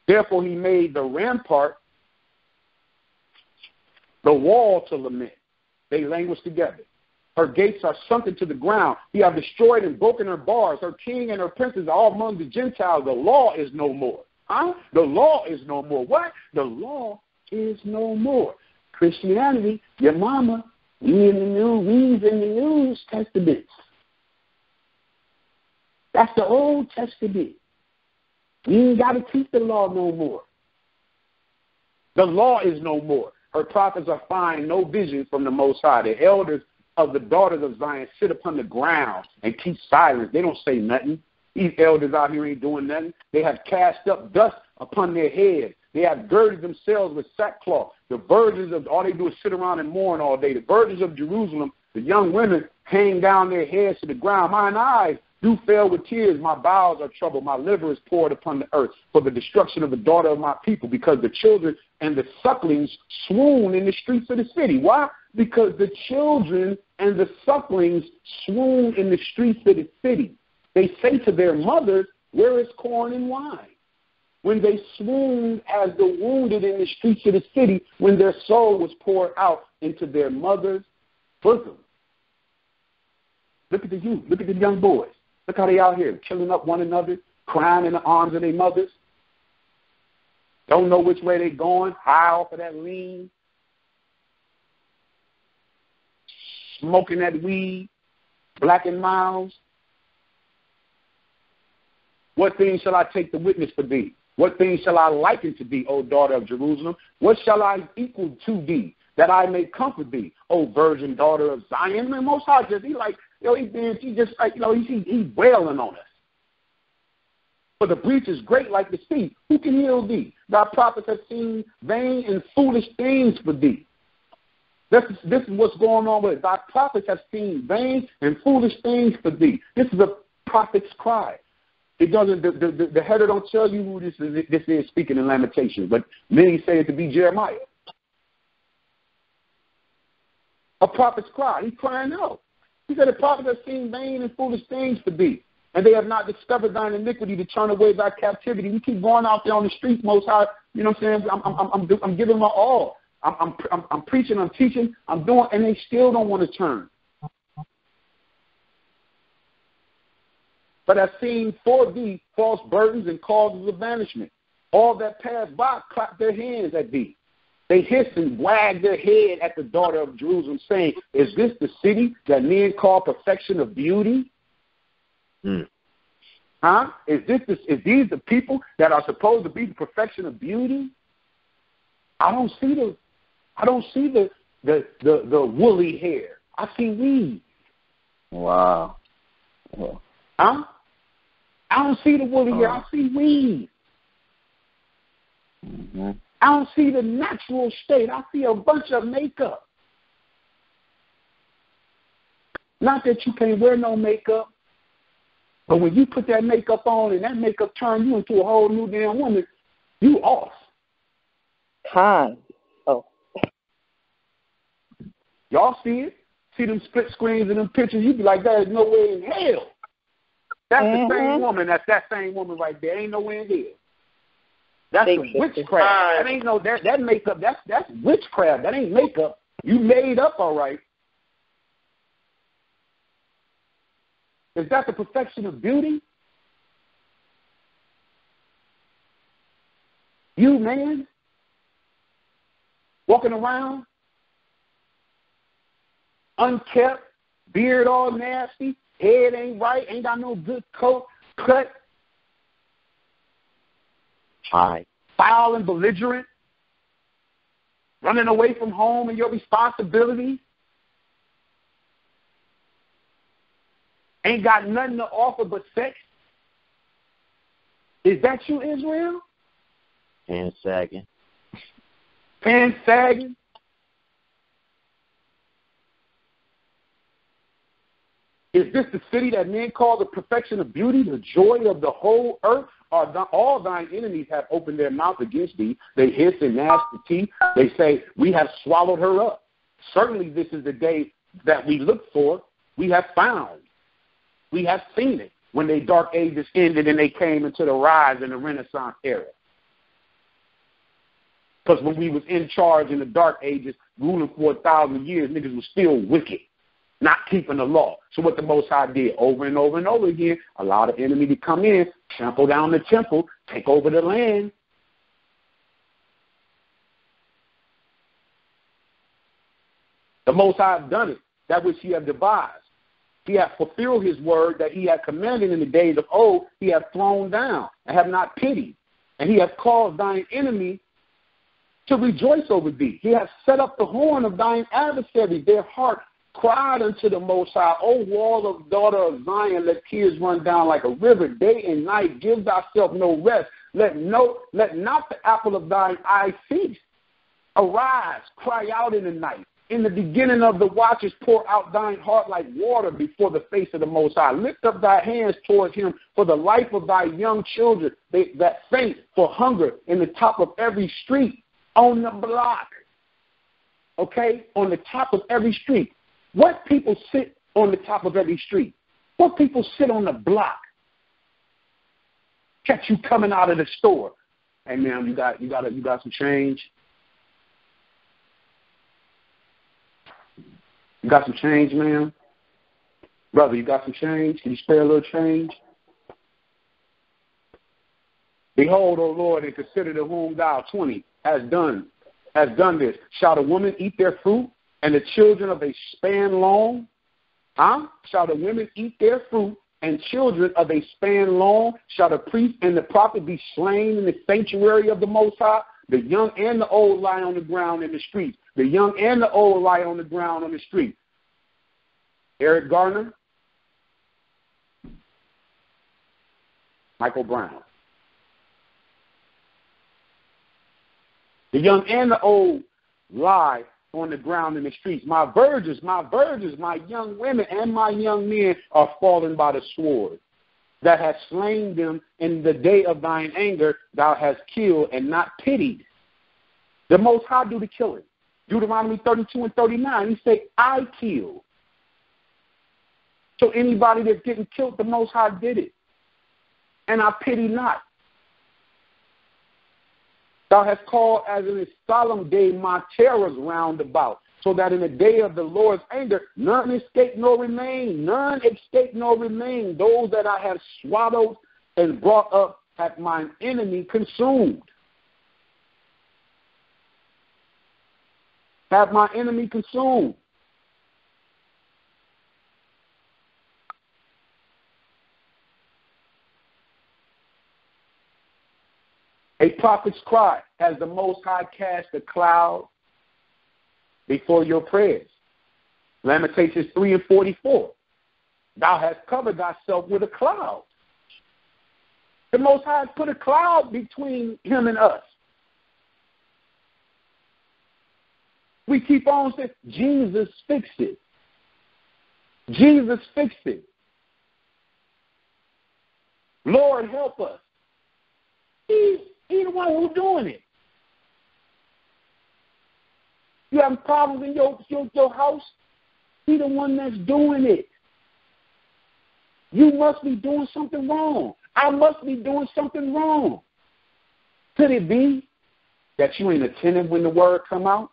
Therefore he made the rampart, the wall to lament. They languish together. Her gates are sunken to the ground. He hath destroyed and broken her bars. Her king and her princes are all among the Gentiles. The law is no more. Huh? The law is no more. What? The law is no more. Christianity, your mama, we's in the New Testament. That's the Old Testament. We ain't got to teach the law no more. The law is no more. Her prophets are finding no vision from the Most High. The elders of the daughters of Zion sit upon the ground and keep silence. They don't say nothing. These elders out here ain't doing nothing. They have cast up dust upon their heads. They have girded themselves with sackcloth. The virgins of all they do is sit around and mourn all day. The virgins of Jerusalem, the young women, hang down their heads to the ground. Mine eyes do fail with tears. My bowels are troubled. My liver is poured upon the earth for the destruction of the daughter of my people, because the children and the sucklings swoon in the streets of the city. Why? Because the children and the sucklings swoon in the streets of the city. They say to their mothers, where is corn and wine? When they swooned as the wounded in the streets of the city, when their soul was poured out into their mother's bosom. Look at the youth. Look at the young boys. Look how they out here killing up one another, crying in the arms of their mothers. Don't know which way they going, high off of that lean, smoking that weed, Black and Miles. What things shall I take to witness for thee? What things shall I liken to thee, O daughter of Jerusalem? What shall I equal to thee, that I may comfort thee, O virgin daughter of Zion? And Most High just, he just like, he's wailing on us. For the breach is great like the sea. Who can heal thee? Thy prophets have seen vain and foolish things for thee. This is what's going on with it. Thy prophets have seen vain and foolish things for thee. This is a prophet's cry. It doesn't. The header don't tell you who this is speaking in Lamentations, but many say it to be Jeremiah. A prophet's cry. He's crying out. He said, the prophets have seen vain and foolish things for thee, and they have not discovered thine iniquity to turn away thy captivity. We keep going out there on the streets, Most High. You know what I'm saying? I'm giving my all. I'm preaching. I'm teaching. I'm doing, and they still don't want to turn. But I've seen for thee false burdens and causes of banishment. All that pass by clap their hands at thee. They hiss and wag their head at the daughter of Jerusalem, saying, is this the city that men call perfection of beauty? Huh? Is these the people that are supposed to be the perfection of beauty? I don't see the woolly hair. I see weed. Wow. Huh? I don't see the woolly hair. I see weed. Mm-hmm. I don't see the natural state. I see a bunch of makeup. Not that you can't wear no makeup, but when you put that makeup on and that makeup turns you into a whole new damn woman, you off. Time. Oh. Y'all see it? See them split screens and them pictures? You be like, that is no way in hell. That's the same woman. That's that same woman right there. Ain't no way in hell. That's some witchcraft. That ain't no that makeup. That's witchcraft. That ain't makeup. You made up all right. Is that the perfection of beauty? You, man, walking around, unkept, beard all nasty, head ain't right, ain't got no good coat, cut, Hi. foul and belligerent, running away from home and your responsibilities, ain't got nothing to offer but sex. Is that you, Israel? Pants sagging. Pants sagging? Is this the city that men call the perfection of beauty, the joy of the whole earth? All thine enemies have opened their mouth against thee. They hiss and gnash the teeth. They say, we have swallowed her up. Certainly this is the day that we look for. We have found. We have seen it when the dark ages ended and they came into the rise in the Renaissance era. Because when we was in charge in the dark ages, ruling for 1,000 years, niggas was still wicked, not keeping the law. So what the Most High did over and over and over again, allow the enemy to come in, trample down the temple, take over the land. The Most High have done it, that which he have devised. He hath fulfilled his word that he had commanded in the days of old. He hath thrown down and have not pitied. And he hath caused thine enemy to rejoice over thee. He hath set up the horn of thine adversary. Their heart cried unto the Most High, O wall of daughter of Zion, let tears run down like a river, day and night. Give thyself no rest. Let not the apple of thine eye cease. Arise, cry out in the night. In the beginning of the watches, pour out thine heart like water before the face of the Most High. Lift up thy hands towards him for the life of thy young children that faint for hunger in the top of every street, on the block. Okay? On the top of every street. What people sit on the top of every street? What people sit on the block? Catch you coming out of the store. Hey, man, you got some change? You got some change, man? Brother, you got some change? Can you spare a little change? Behold, O Lord, and consider to whom thou, 20, has done this. Shall the woman eat their fruit, and the children of a span long? Shall the women eat their fruit, and children of a span long? Shall the priest and the prophet be slain in the sanctuary of the Most High? The young and the old lie on the ground in the streets. The young and the old lie on the ground on the street. Eric Garner, Michael Brown. The young and the old lie on the ground in the streets. My virgins, my young women and my young men are fallen by the sword. That has slain them in the day of thine anger, thou hast killed and not pitied. The Most High do the killing. Deuteronomy 32 and 39, he say, I kill. So anybody that's getting killed, the Most High did it. And I pity not. Thou hast called as in a solemn day my terrors round about, so that in the day of the Lord's anger none escape nor remain. None escape nor remain. Those that I have swallowed and brought up hath mine enemy consumed. Have my enemy consumed. A prophet's cry has the Most High cast a cloud before your prayers. Lamentations 3 and 44. Thou hast covered thyself with a cloud. The Most High has put a cloud between him and us. We keep on saying, Jesus fixed it. Jesus fixed it. Lord, help us. He's the one who's doing it. You have problems in your house? He's the one that's doing it. You must be doing something wrong. I must be doing something wrong. Could it be that you ain't attentive when the word come out?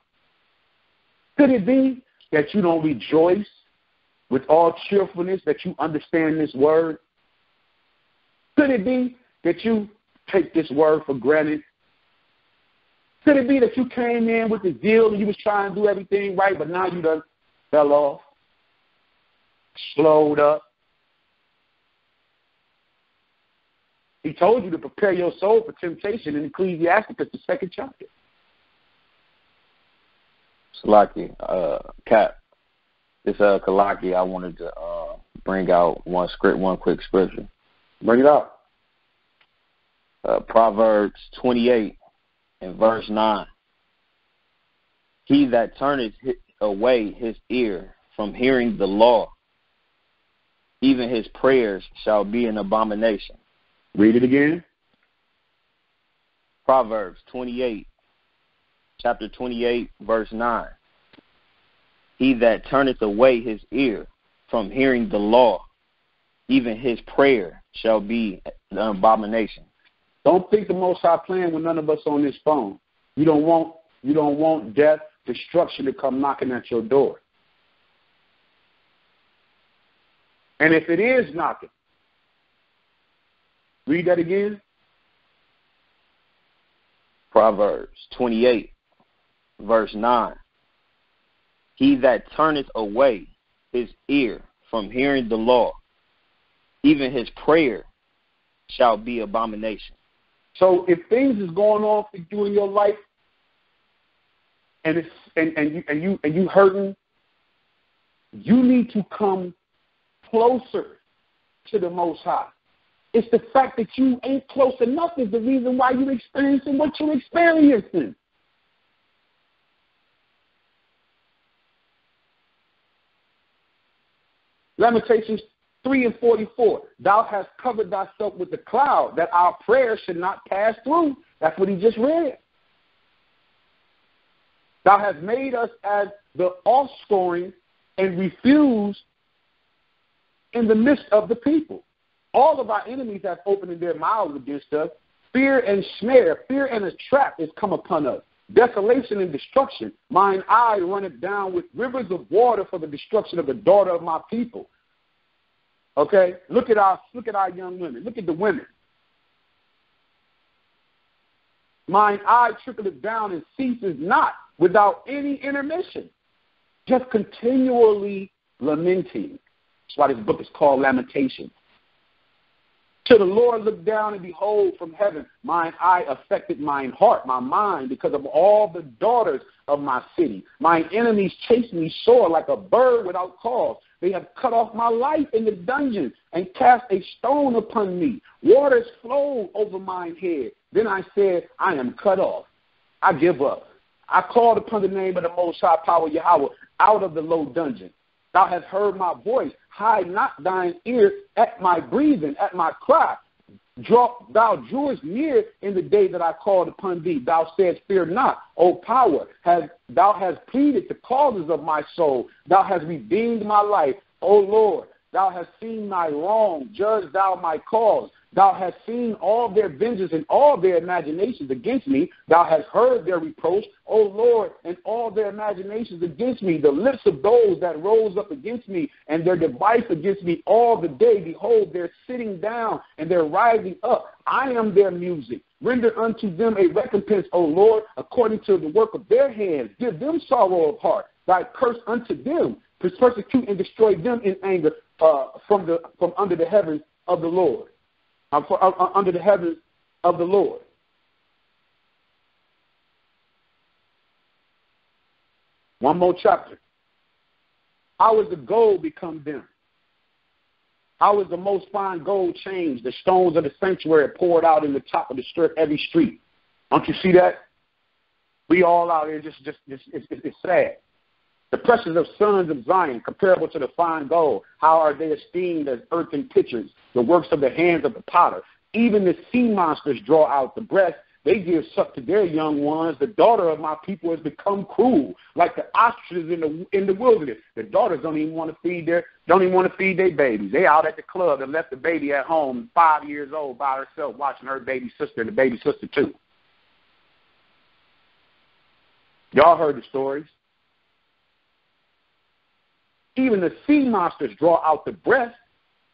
Could it be that you don't rejoice with all cheerfulness that you understand this word? Could it be that you take this word for granted Could it be that you came in with the zeal and you was trying to do everything right, but now you done fell off, slowed up? He told you to prepare your soul for temptation in Ecclesiastes, the 2nd chapter. Salaki, Cap. This Kalaki, I wanted to bring out one quick scripture. Bring it out. Proverbs 28 and verse 9. He that turneth away his ear from hearing the law, even his prayers shall be an abomination. Read it again. Proverbs 28, chapter 28, verse 9. He that turneth away his ear from hearing the law, even his prayer shall be an abomination. Don't think the Most High playing with none of us on this phone. You don't want death, destruction to come knocking at your door. And if it is knocking, read that again. Proverbs 28, verse 9. He that turneth away his ear from hearing the law, even his prayer shall be abomination. So if things is going on for you in your life, and you hurting, you need to come closer to the Most High. It's the fact that you ain't close enough is the reason why you're experiencing what you're experiencing. Lamentations 3:44. Thou hast covered thyself with the cloud, that our prayers should not pass through. That's what he just read. Thou hast made us as the offscoring and refused in the midst of the people. All of our enemies have opened their mouths against us. Fear and snare, fear and a trap is come upon us. Desolation and destruction. Mine eye runneth down with rivers of water for the destruction of the daughter of my people. Okay? Look at our young women. Look at the women. Mine eye trickleth down and ceases not without any intermission. Just continually lamenting. That's why this book is called Lamentations. Till the Lord looked down and behold from heaven, mine eye affected mine heart, my mind, because of all the daughters of my city. Mine enemies chase me sore like a bird without cause. They have cut off my life in the dungeon and cast a stone upon me. Waters flowed over mine head. Then I said, I am cut off. I give up. I called upon the name of the Most High Power Yahweh out of the low dungeon. Thou hast heard my voice. Hide not thine ear at my breathing, at my cry. Thou drawest near in the day that I called upon thee. Thou saidst, fear not, O power. Thou hast pleaded the causes of my soul. Thou hast redeemed my life, O Lord. Thou hast seen my wrong. Judge thou my cause. Thou hast seen all their vengeance and all their imaginations against me. Thou hast heard their reproach, O Lord, and all their imaginations against me. The lips of those that rose up against me and their device against me all the day. Behold, they're sitting down and they're rising up. I am their music. Render unto them a recompense, O Lord, according to the work of their hands. Give them sorrow of heart. Thy curse unto them. Persecute and destroy them in anger from under the heavens of the Lord. Under the heavens of the Lord. One more chapter. How is the gold become dim? How is the most fine gold changed? The stones of the sanctuary poured out in the top of every street. Don't you see that? We all out here it's sad. The precious of sons of Zion, comparable to the fine gold, how are they esteemed as earthen pitchers, the works of the hands of the potter? Even the sea monsters draw out the breast. They give suck to their young ones. The daughter of my people has become cruel, like the ostriches in the wilderness. The daughters don't even want to feed their babies. They out at the club and left the baby at home, 5 years old, by herself, watching her baby sister and the baby sister too. Y'all heard the stories. Even the sea monsters draw out the breast.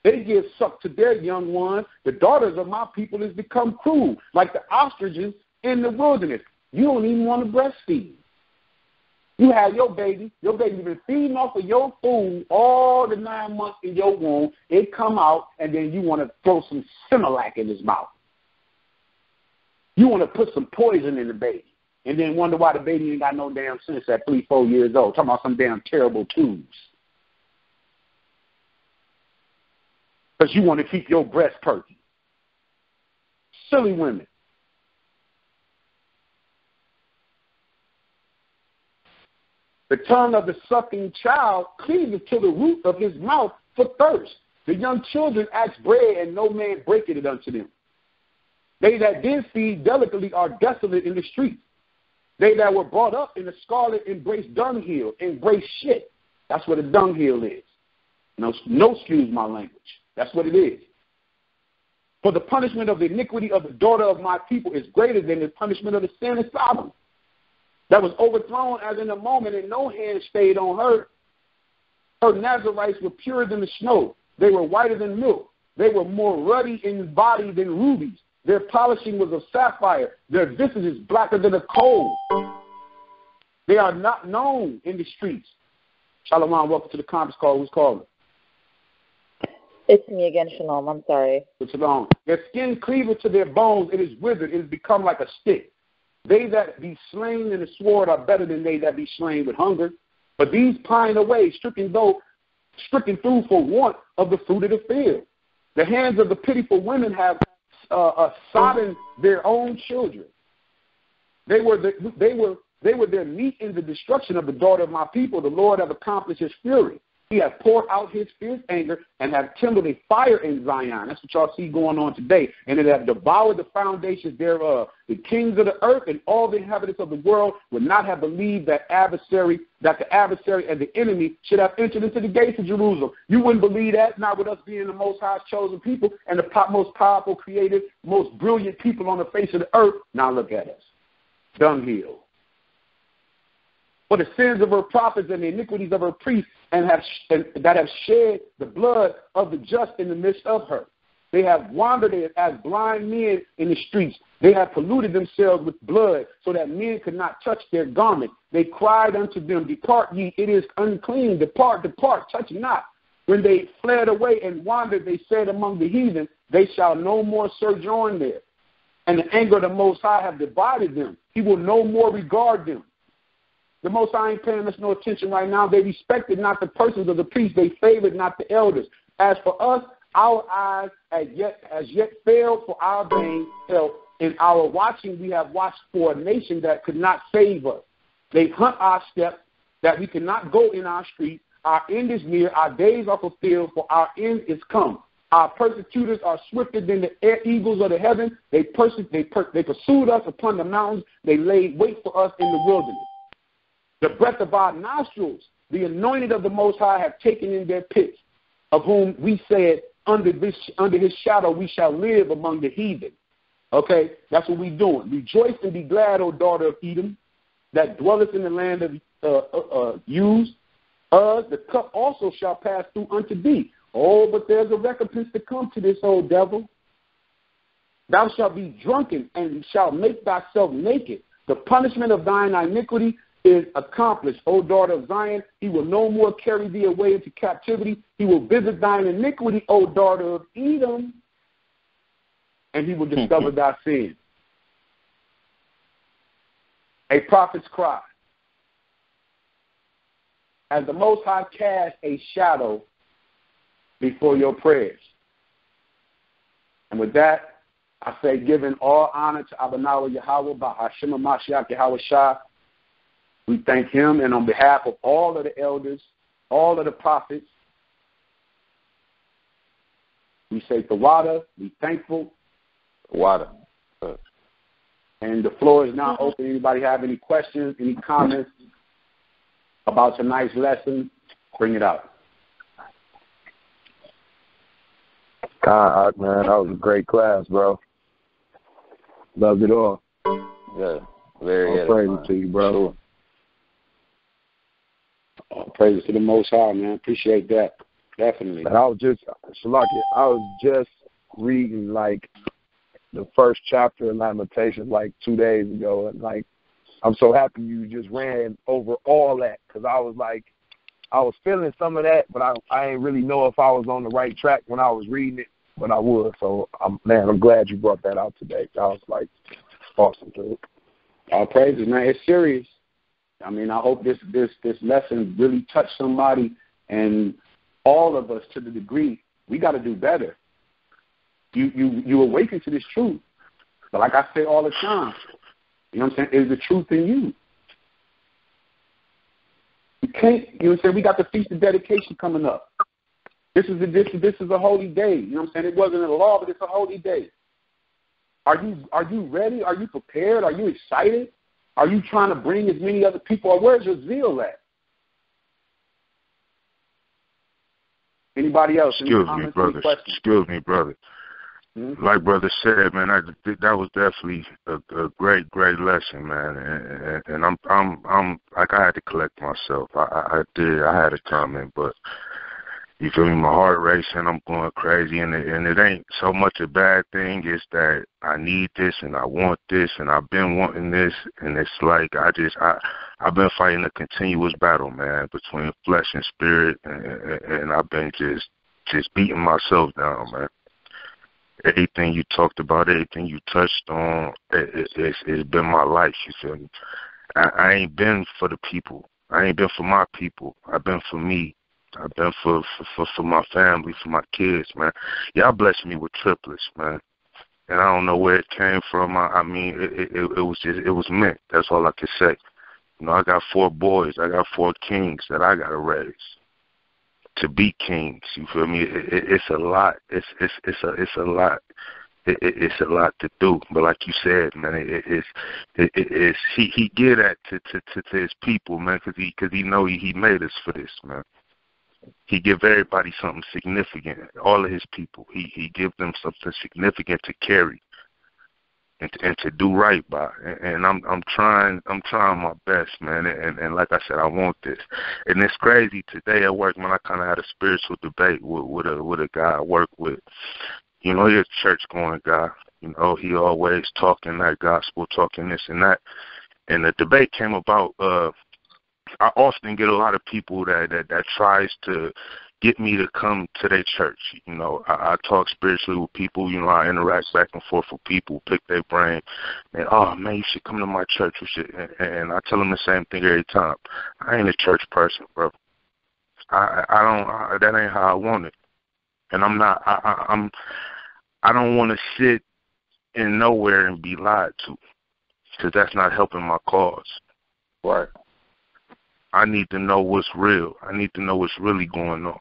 They give suck to their young ones. The daughters of my people has become cruel, like the ostriches in the wilderness. You don't even want to breastfeed. You have your baby been feeding off of your food all the 9 months in your womb. It come out, and then you want to throw some Similac in his mouth. You want to put some poison in the baby, and then wonder why the baby ain't got no damn sense at 3-4 years old. Talking about some damn terrible tubes. Because you want to keep your breast perky. Silly women. The tongue of the sucking child cleaveth to the root of his mouth for thirst. The young children ask bread, and no man breaketh it unto them. They that did feed delicately are desolate in the street. They that were brought up in the scarlet embrace dunghill, embrace shit. That's what a dunghill is. No, excuse my language. That's what it is. For the punishment of the iniquity of the daughter of my people is greater than the punishment of the sin of Sodom. That was overthrown as in a moment, and no hand stayed on her. Her Nazarites were purer than the snow. They were whiter than milk. They were more ruddy in body than rubies. Their polishing was of sapphire. Their visage is blacker than a coal. They are not known in the streets. Shalom, welcome to the conference call. Who's calling? It's me again, Shalom. I'm sorry. Shalom. Their skin cleaveth to their bones. It is withered. It has become like a stick. They that be slain in the sword are better than they that be slain with hunger. But these pine away, stricken through for want of the fruit of the field. The hands of the pitiful women have sodden their own children. They were their meat in the destruction of the daughter of my people. The Lord hath accomplished his fury. He hath poured out his fierce anger and hath kindled a fire in Zion. That's what y'all see going on today. And it hath devoured the foundations thereof. The kings of the earth and all the inhabitants of the world would not have believed that the adversary and the enemy should have entered into the gates of Jerusalem. You wouldn't believe that, not with us being the Most High's chosen people and the most powerful, creative, most brilliant people on the face of the earth. Now look at us. Dunghill. For the sins of her prophets and the iniquities of her priests that have shed the blood of the just in the midst of her. They have wandered as blind men in the streets. They have polluted themselves with blood so that men could not touch their garment. They cried unto them, depart ye, it is unclean. Depart, depart, touch not. When they fled away and wandered, they said among the heathen, they shall no more sojourn there. And the anger of the Most High have divided them. He will no more regard them. The Most High ain't paying us no attention right now. They respected not the persons of the priests. They favored not the elders. As for us, our eyes as yet failed for our vain help. In our watching, we have watched for a nation that could not save us. They hunt our steps, that we cannot go in our streets. Our end is near. Our days are fulfilled, for our end is come. Our persecutors are swifter than the air eagles of the heaven. They pursued us upon the mountains. They laid wait for us in the wilderness. The breath of our nostrils, the anointed of the Most High, have taken in their pits, of whom we said, under his shadow we shall live among the heathen. Okay, that's what we're doing. Rejoice and be glad, O daughter of Edom, that dwelleth in the land of Uz. The cup also shall pass through unto thee. Oh, but there's a recompense to come to this old devil. Thou shalt be drunken and shalt make thyself naked. The punishment of thine iniquity is accomplished, O daughter of Zion. He will no more carry thee away into captivity. He will visit thine iniquity, O daughter of Edom, and he will discover thy sin. A prophet's cry. As the Most High cast a shadow before your prayers. And with that, I say, giving all honor to Abanawa Yahweh, Bahashim Mashiach Yahweh Shah. We thank him, and on behalf of all of the elders, all of the prophets, we say Tawada, be thankful. Tawada. And the floor is now open. Anybody have any questions, any comments about tonight's lesson? Bring it out. God, man, that was a great class, bro. Loved it all. Yeah, very all praise to you, bro. Sure. Praise to the Most High, man. Appreciate that. Definitely. And I was just reading like the first chapter of Lamentations like 2 days ago, and like I'm so happy you just ran over all that, because I was feeling some of that, but I ain't really know if I was on the right track when I was reading it, but I was. So, I'm glad you brought that out today. I was like, awesome, dude. All praises, man. It's serious. I mean, I hope this lesson really touched somebody, and all of us, to the degree we got to do better. You awaken to this truth, but like I say all the time, you know what I'm saying, is the truth in you. You can't, you know what I'm saying. We got the Feast of Dedication coming up. This is a holy day. You know what I'm saying. It wasn't a law, but it's a holy day. Are you ready? Are you prepared? Are you excited? Are you trying to bring as many other people? Or where's your zeal at? Anybody else? Excuse me, brother. Mm-hmm. Like brother said, man, that was definitely a great lesson, man. And I'm like, I had to collect myself. I did. I had a comment, but you feel me? My heart racing. I'm going crazy, and it ain't so much a bad thing. It's that I need this and I want this, and I've been wanting this, and it's like I've been fighting a continuous battle, man, between flesh and spirit, and I've been just beating myself down, man. Everything you talked about, everything you touched on, it's been my life, you feel me? I ain't been for the people. I ain't been for my people. I've been for me. I've been for my family, for my kids, man. Y'all blessed me with triplets, man. And I don't know where it came from. I mean, it was meant. That's all I can say. You know, I got 4 boys. I got 4 kings that I got to raise to be kings. You feel me? It's a lot. It's a lot. It's a lot to do. But like you said, man, it's he get at to his people, man, because he know he made us for this, man. He give everybody something significant. All of his people, he give them something significant to carry and to do right by. And I'm trying my best, man. And like I said, I want this. And it's crazy. Today at work, man, I kind of had a spiritual debate with a guy I work with. You know, he's a church going guy. You know, he always talking that gospel, talking this and that. And the debate came about. I often get a lot of people that tries to get me to come to their church. You know, I talk spiritually with people. You know, I interact back and forth with people, pick their brain. And, oh, man, you should come to my church. And I tell them the same thing every time. I ain't a church person, bro. I don't. That ain't how I want it. And I'm not. I don't want to sit in nowhere and be lied to, because that's not helping my cause. Right. I need to know what's real. I need to know what's really going on.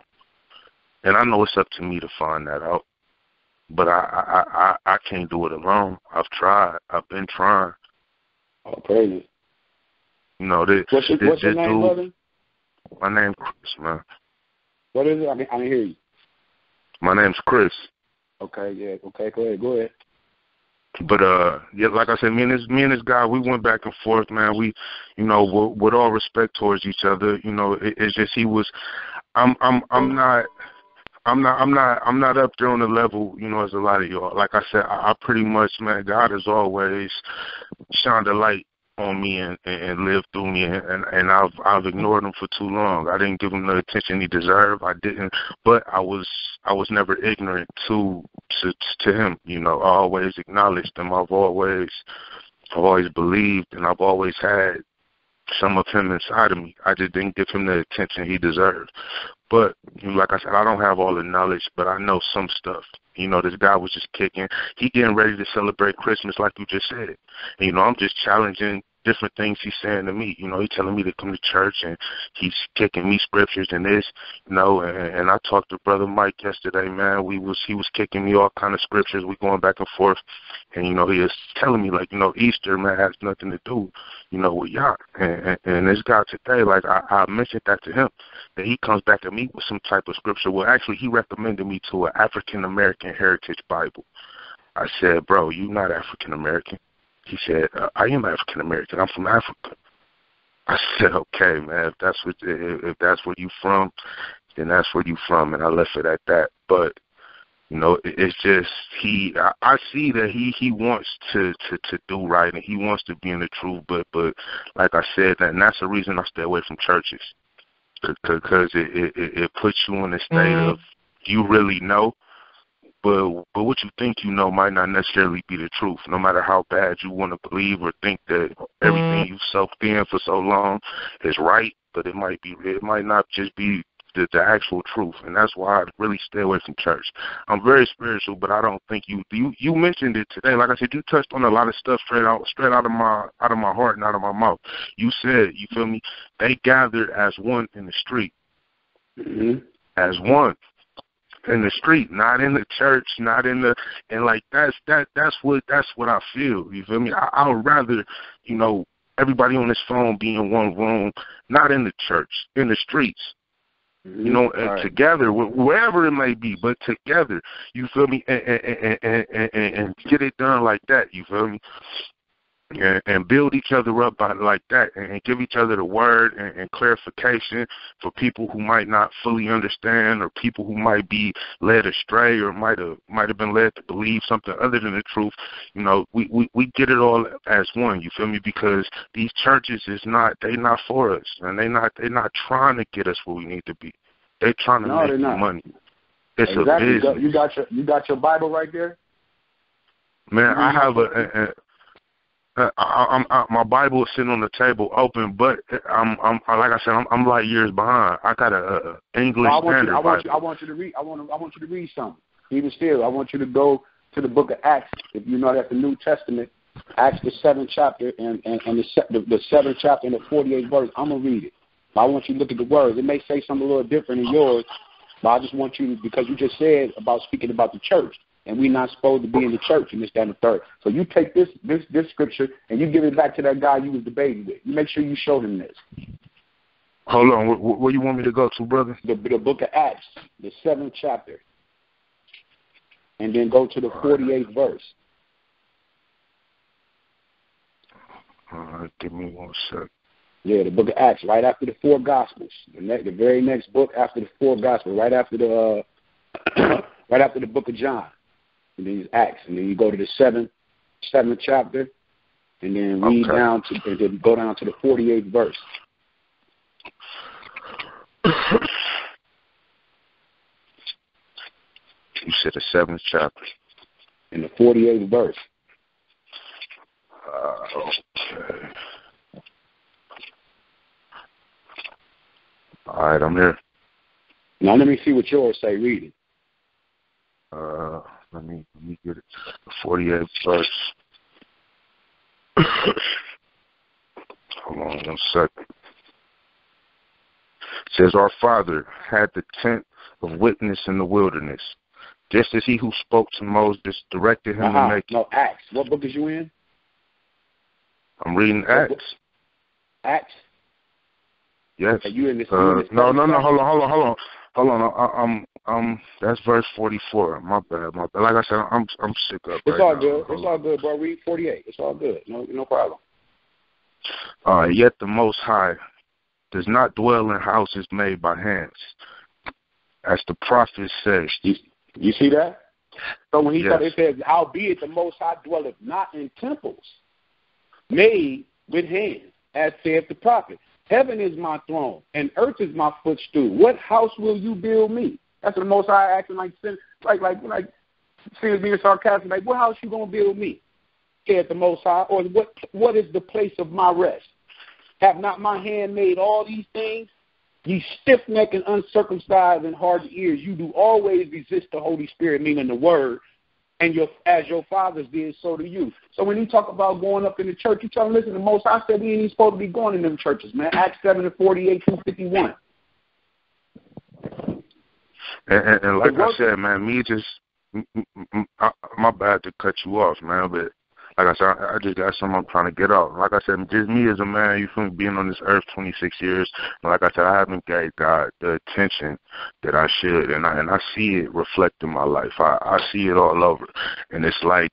And I know it's up to me to find that out. But I can't do it alone. I've tried. I've been trying. Oh, crazy. You know, what's your name, brother? My name's Chris, man. What is it? I didn't hear you. My name's Chris. Okay, yeah. Okay, go ahead. But yeah, like I said, me and this guy, we went back and forth, man. We, you know, with all respect towards each other, you know, it's just he was. I'm not up there on the level, you know, as a lot of y'all. Like I said, I pretty much, man, God has always shined a light on me and lived through me, and I've ignored him for too long. I didn't give him the attention he deserved. I didn't, but I was never ignorant to him. You know, I always acknowledged him. I've always believed, and I've always had some of him inside of me. I just didn't give him the attention he deserved. But, you know, like I said, I don't have all the knowledge, but I know some stuff. You know, this guy was just kicking. He getting ready to celebrate Christmas like you just said. And, you know, I'm just challenging different things he's saying to me. You know, he's telling me to come to church, and he's kicking me scriptures and this, you know, and I talked to Brother Mike yesterday, man. He was kicking me all kind of scriptures. We going back and forth. And, you know, he was telling me, like, you know, Easter, man, has nothing to do, you know, with y'all. And this guy today, like, I mentioned that to him. And he comes back at me with some type of scripture. Well, actually, he recommended me to an African-American Heritage Bible. I said, bro, you not African-American. He said, I am African-American. I'm from Africa. I said, okay, man, if that's where you from, then that's where you from. And I left it at that. But, It's just I see that he wants to do right, and he wants to be in the truth, but like I said, and that's the reason I stay away from churches, because it puts you in a state of you really know, but what you think you know might not necessarily be the truth, no matter how bad you want to believe or think that everything you've soaked in for so long is right, but it might not just be the actual truth, and that's why I really stay away from church. I'm very spiritual, but I don't think you mentioned it today. Like I said, you touched on a lot of stuff straight out of my heart and out of my mouth. You said, you feel me? They gathered as one in the street, as one in the street, not in the church, not in the and like that's what I feel. You feel me? I would rather everybody on this phone be in one room, not in the church, in the streets. And right. Together, wherever it may be, but together, you feel me, and get it done like that, you feel me, and build each other up like that, and give each other the word and clarification for people who might not fully understand, or people who might be led astray, or might have been led to believe something other than the truth. We get it all as one, you feel me, because these churches they're not for us, and they're not trying to get us where we need to be. They're trying to make money. It's exactly. A business. You got your Bible right there? Man, I have my Bible is sitting on the table open, but I'm like I said, I'm light years behind. I got a English Standard Bible. I want you to read. I want you to read something. Even still, I want you to go to the book of Acts. If you know that's the New Testament, Acts the 7th chapter and the 7th chapter and the 48th verse. I'm gonna read it. But I want you to look at the words. It may say something a little different than yours, but I just want you, because you just said about speaking about the church. And we're not supposed to be in the church and this, that, and the third. So you take this scripture and you give it back to that guy you was debating with. You make sure you show him this. Hold on. Where you want me to go to, brother? The book of Acts, the 7th chapter. And then go to the 48th verse. All right, give me 1 sec. Yeah, the book of Acts, right after the 4 Gospels. The very next book after the 4 Gospels, right after the right after the book of John. And then Acts, and then you go to the 7th chapter, and then read down to, and then go down to the 48th verse. You said the 7th chapter. In the 48th verse. Okay. All right, I'm here. Now let me see what yours say. Read it. Let me get it. The 48th verse. Hold on 1 second. It says, our father had the tent of witness in the wilderness, just as he who spoke to Moses directed him to make it. No, Acts. What book is you in? I'm reading Acts. Acts? Yes. Are you in this? No. Hold on. That's verse 44. My bad. Like I said, I'm sick up. It's all good. It's all good, bro. Read 48. It's all good. No problem. Yet the Most High does not dwell in houses made by hands, as the prophet says. You see that? So when it says, "Albeit the Most High dwelleth not in temples made with hands, as saith the prophet. Heaven is my throne, and earth is my footstool. What house will you build me?" That's what the Most High acting like being sarcastic. Like, what house you gonna build me? Said the Most High. Or what is the place of my rest? Have not my hand made all these things? Ye stiff-necked and uncircumcised and hard ears, you do always resist the Holy Spirit, meaning the word, and as your fathers did, so do you. So when you talk about going up in the church, you tell them, listen, the Most High said we ain't even supposed to be going in them churches, man. Acts 7:48 through 51. And like I said, man, my bad to cut you off, man, but like I said, I just got something I'm trying to get off. Like I said, just me as a man, you feel me, being on this earth 26 years, and like I said, I haven't gave God the attention that I should, and I see it reflect in my life. I see it all over, and it's like,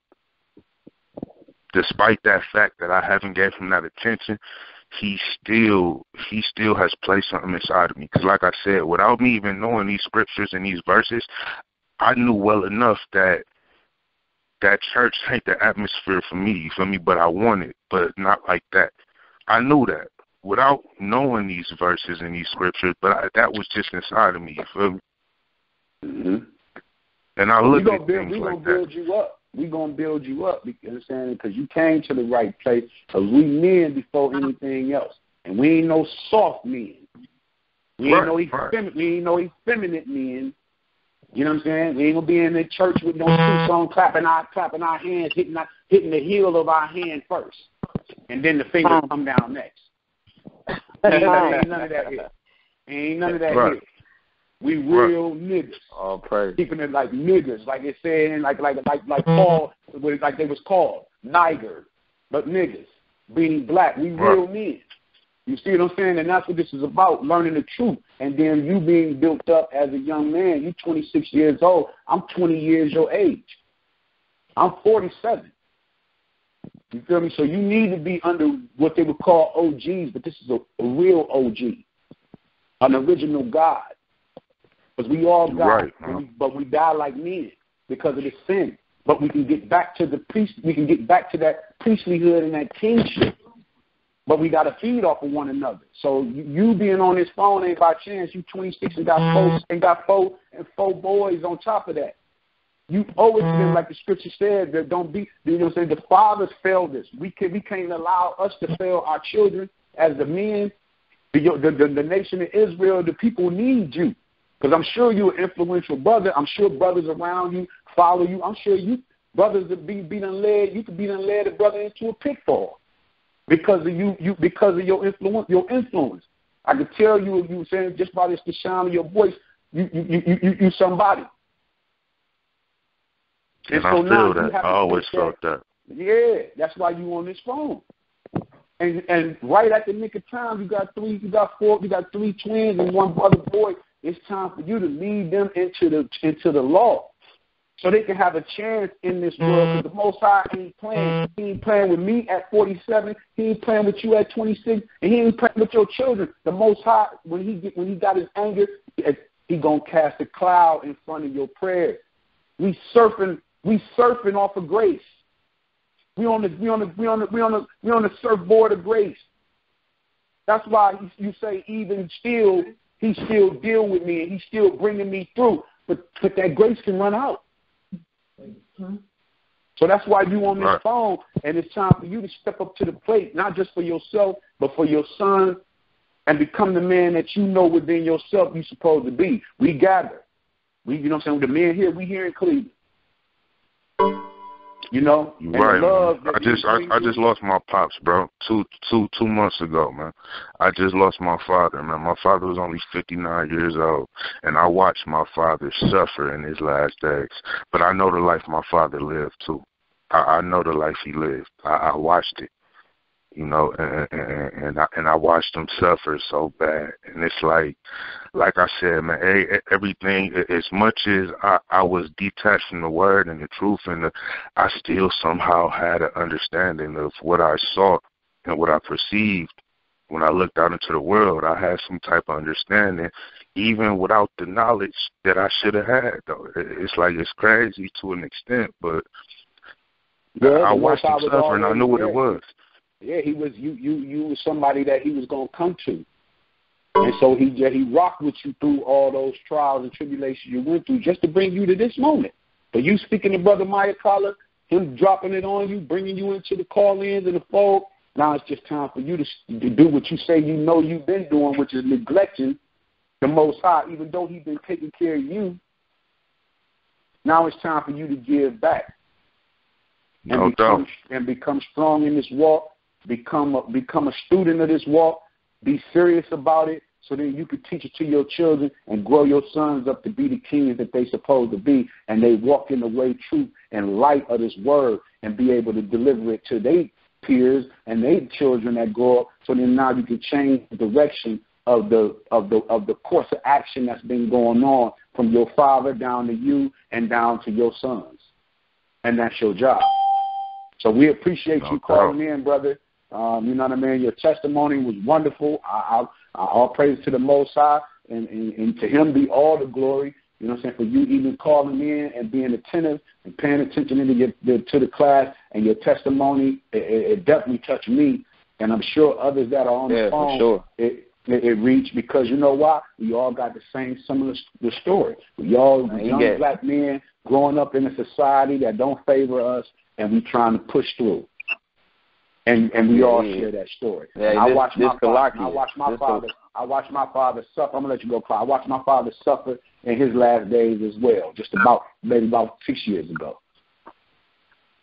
despite that fact that I haven't gave him that attention, he still has placed something inside of me. Because like I said, without me even knowing these scriptures and these verses, I knew well enough that church ain't the atmosphere for me, you feel me? But I want it, but not like that. I knew that without knowing these verses and these scriptures, but that was just inside of me, you feel me? Mm-hmm. And I look at things like that. We're going to build you up. We're going to build you up, you understand? Because you came to the right place. Because we men before anything else. And we ain't no soft men. We ain't no effeminate men. You know what I'm saying? We ain't gonna be in the church with no suits on, clapping our hands, hitting the heel of our hand first, and then the fingers come down next. Ain't none of that here. Ain't none of that here. We real niggas. All praise. Keeping it like niggas, like it said, like Paul, like they was called Niger, but niggas being black. We real men. You see what I'm saying? And that's what this is about, learning the truth. And then you being built up as a young man. You're 26 years old. I'm 20 years your age. I'm 47. You feel me? So you need to be under what they would call OGs, but this is a real OG, an original God. Because we all God, but we die like men because of the sin. But we can get back to the priest. We can get back to that priestlyhood and that kingship. But we got to feed off of one another. So you being on this phone ain't by chance. You 26 and got four boys on top of that. You owe it to them, like the scripture said. That don't be, you know what I'm saying? The fathers failed us. We can't allow us to fail our children as the men. The nation of Israel, the people need you. Because I'm sure you're an influential brother. I'm sure brothers around you follow you. I'm sure you brothers that be done led. You could be done led a brother into a pitfall. Because of you because of your influence. I could tell you saying just by the sound of your voice, you somebody. And so I feel that. I always felt that. Yeah, that's why you on this phone. And right at the nick of time, you got three twins and one other boy. It's time for you to lead them into the law. So they can have a chance in this world. Because the Most High ain't playing. He ain't playing with me at 47. He ain't playing with you at 26. And he ain't playing with your children. The Most High, when he got his anger, he gonna cast a cloud in front of your prayers. We surfing off of grace. We on the surfboard of grace. That's why you say even still he still deal with me and he's still bringing me through. But that grace can run out. So that's why you on this phone, and it's time for you to step up to the plate, not just for yourself, but for your son, and become the man that you know within yourself you're supposed to be. We gather. You know what I'm saying? The men here, we here in Cleveland. You know? Right. I just lost my pops, bro. Two months ago, man. I just lost my father, man. My father was only 59 years old, and I watched my father suffer in his last days. But I know the life my father lived, too. I know the life he lived. I watched it, you know, and I watched him suffer so bad. And it's like I said, man, everything, as much as I was detached from the word and the truth, I still somehow had an understanding of what I saw and what I perceived. When I looked out into the world, I had some type of understanding, even without the knowledge that I should have had, though. It's like it's crazy to an extent, but I watched him suffer and I knew what it was. Yeah, he was you was somebody that he was gonna come to. And so he rocked with you through all those trials and tribulations you went through just to bring you to this moment. But you speaking to Brother Maya Collar, him dropping it on you, bringing you into the call-ins and the fold, now it's just time for you to do what you say you know you've been doing, which is neglecting the Most High, even though he's been taking care of you. Now it's time for you to give back. And become strong in this walk, become a student of this walk, be serious about it, so then you can teach it to your children and grow your sons up to be the kings that they supposed to be, and they walk in the way, truth, and light of this word, and be able to deliver it to their peers and their children that grow up. So then now you can change the direction of the course of action that's been going on from your father down to you and down to your sons, and that's your job. So we appreciate you calling in, brother. You know what I mean? Your testimony was wonderful. All praise to the Most High, and to him be all the glory. You know what I'm saying? For you even calling in and being attentive and paying attention to the class and your testimony, it definitely touched me. And I'm sure others that are on the phone, for sure. it reached, because you know why? We all got the same similar story. We all young black men growing up in a society that don't favor us, and we trying to push through. And we all share that story. Yeah, I watched my father suffer. I'm gonna let you go, Clyde. I watched my father suffer in his last days as well, maybe about 6 years ago.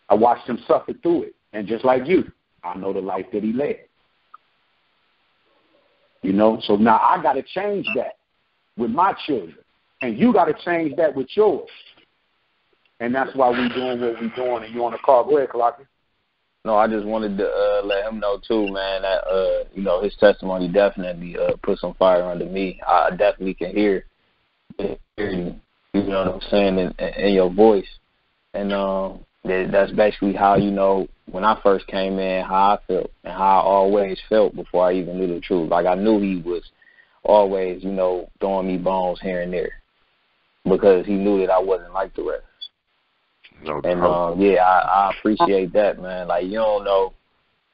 I watched him suffer through it, and just like you, I know the life that he led. You know, so now I got to change that with my children, and you got to change that with yours. And that's why we're doing what we're doing. And you on the call? Go ahead, Kalaki. No, I just wanted to let him know too, man, that you know, his testimony definitely put some fire under me. I definitely can hear you. You know what I'm saying in your voice, and that's basically how, you know, when I first came in, how I felt and how I always felt before I even knew the truth. Like, I knew he was always, you know, throwing me bones here and there because he knew that I wasn't like the rest. No, and I appreciate that, man. Like, you don't know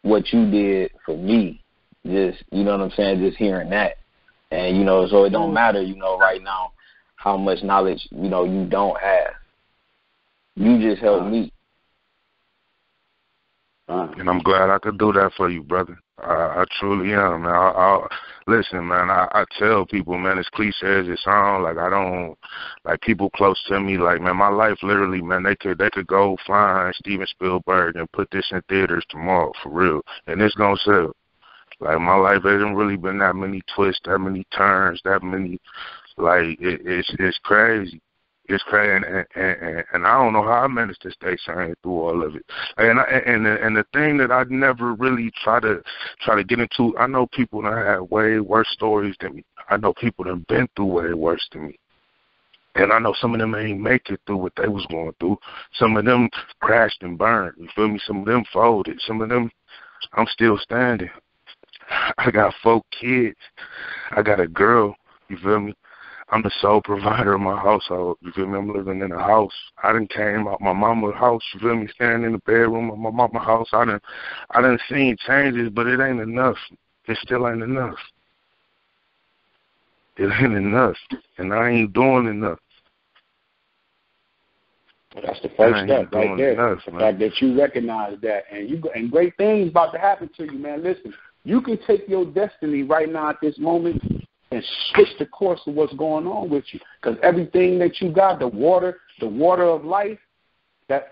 what you did for me. Just, you know what I'm saying, just hearing that. And, you know, so it don't matter, you know, right now how much knowledge, you know, you don't have. You just helped me. And I'm glad I could do that for you, brother. I truly am, man. Listen, man, I tell people, man, as cliche as it sounds, like, I don't, like, people close to me, like, man, my life literally, man, they could go find Steven Spielberg and put this in theaters tomorrow, for real, and it's gonna sell. Like, my life hasn't really been that many twists, that many turns, that many, like, it's crazy. It's crazy, and I don't know how I managed to stay sane through all of it. And the thing that I never really try to get into, I know people that have way worse stories than me. I know people that have been through way worse than me. And I know some of them ain't make it through what they was going through. Some of them crashed and burned. You feel me? Some of them folded. Some of them, I'm still standing. I got 4 kids. I got a girl. You feel me? I'm the sole provider of my household. You feel me? I'm living in a house. I done came out my mama's house. You feel me? Standing in the bedroom of my mama's house. I done seen changes, but it ain't enough. It still ain't enough. It ain't enough, and I ain't doing enough. That's the first step right there. The fact that you recognize that, and great things about to happen to you, man. Listen, you can take your destiny right now at this moment and switch the course of what's going on with you, because everything that you got, the water of life, that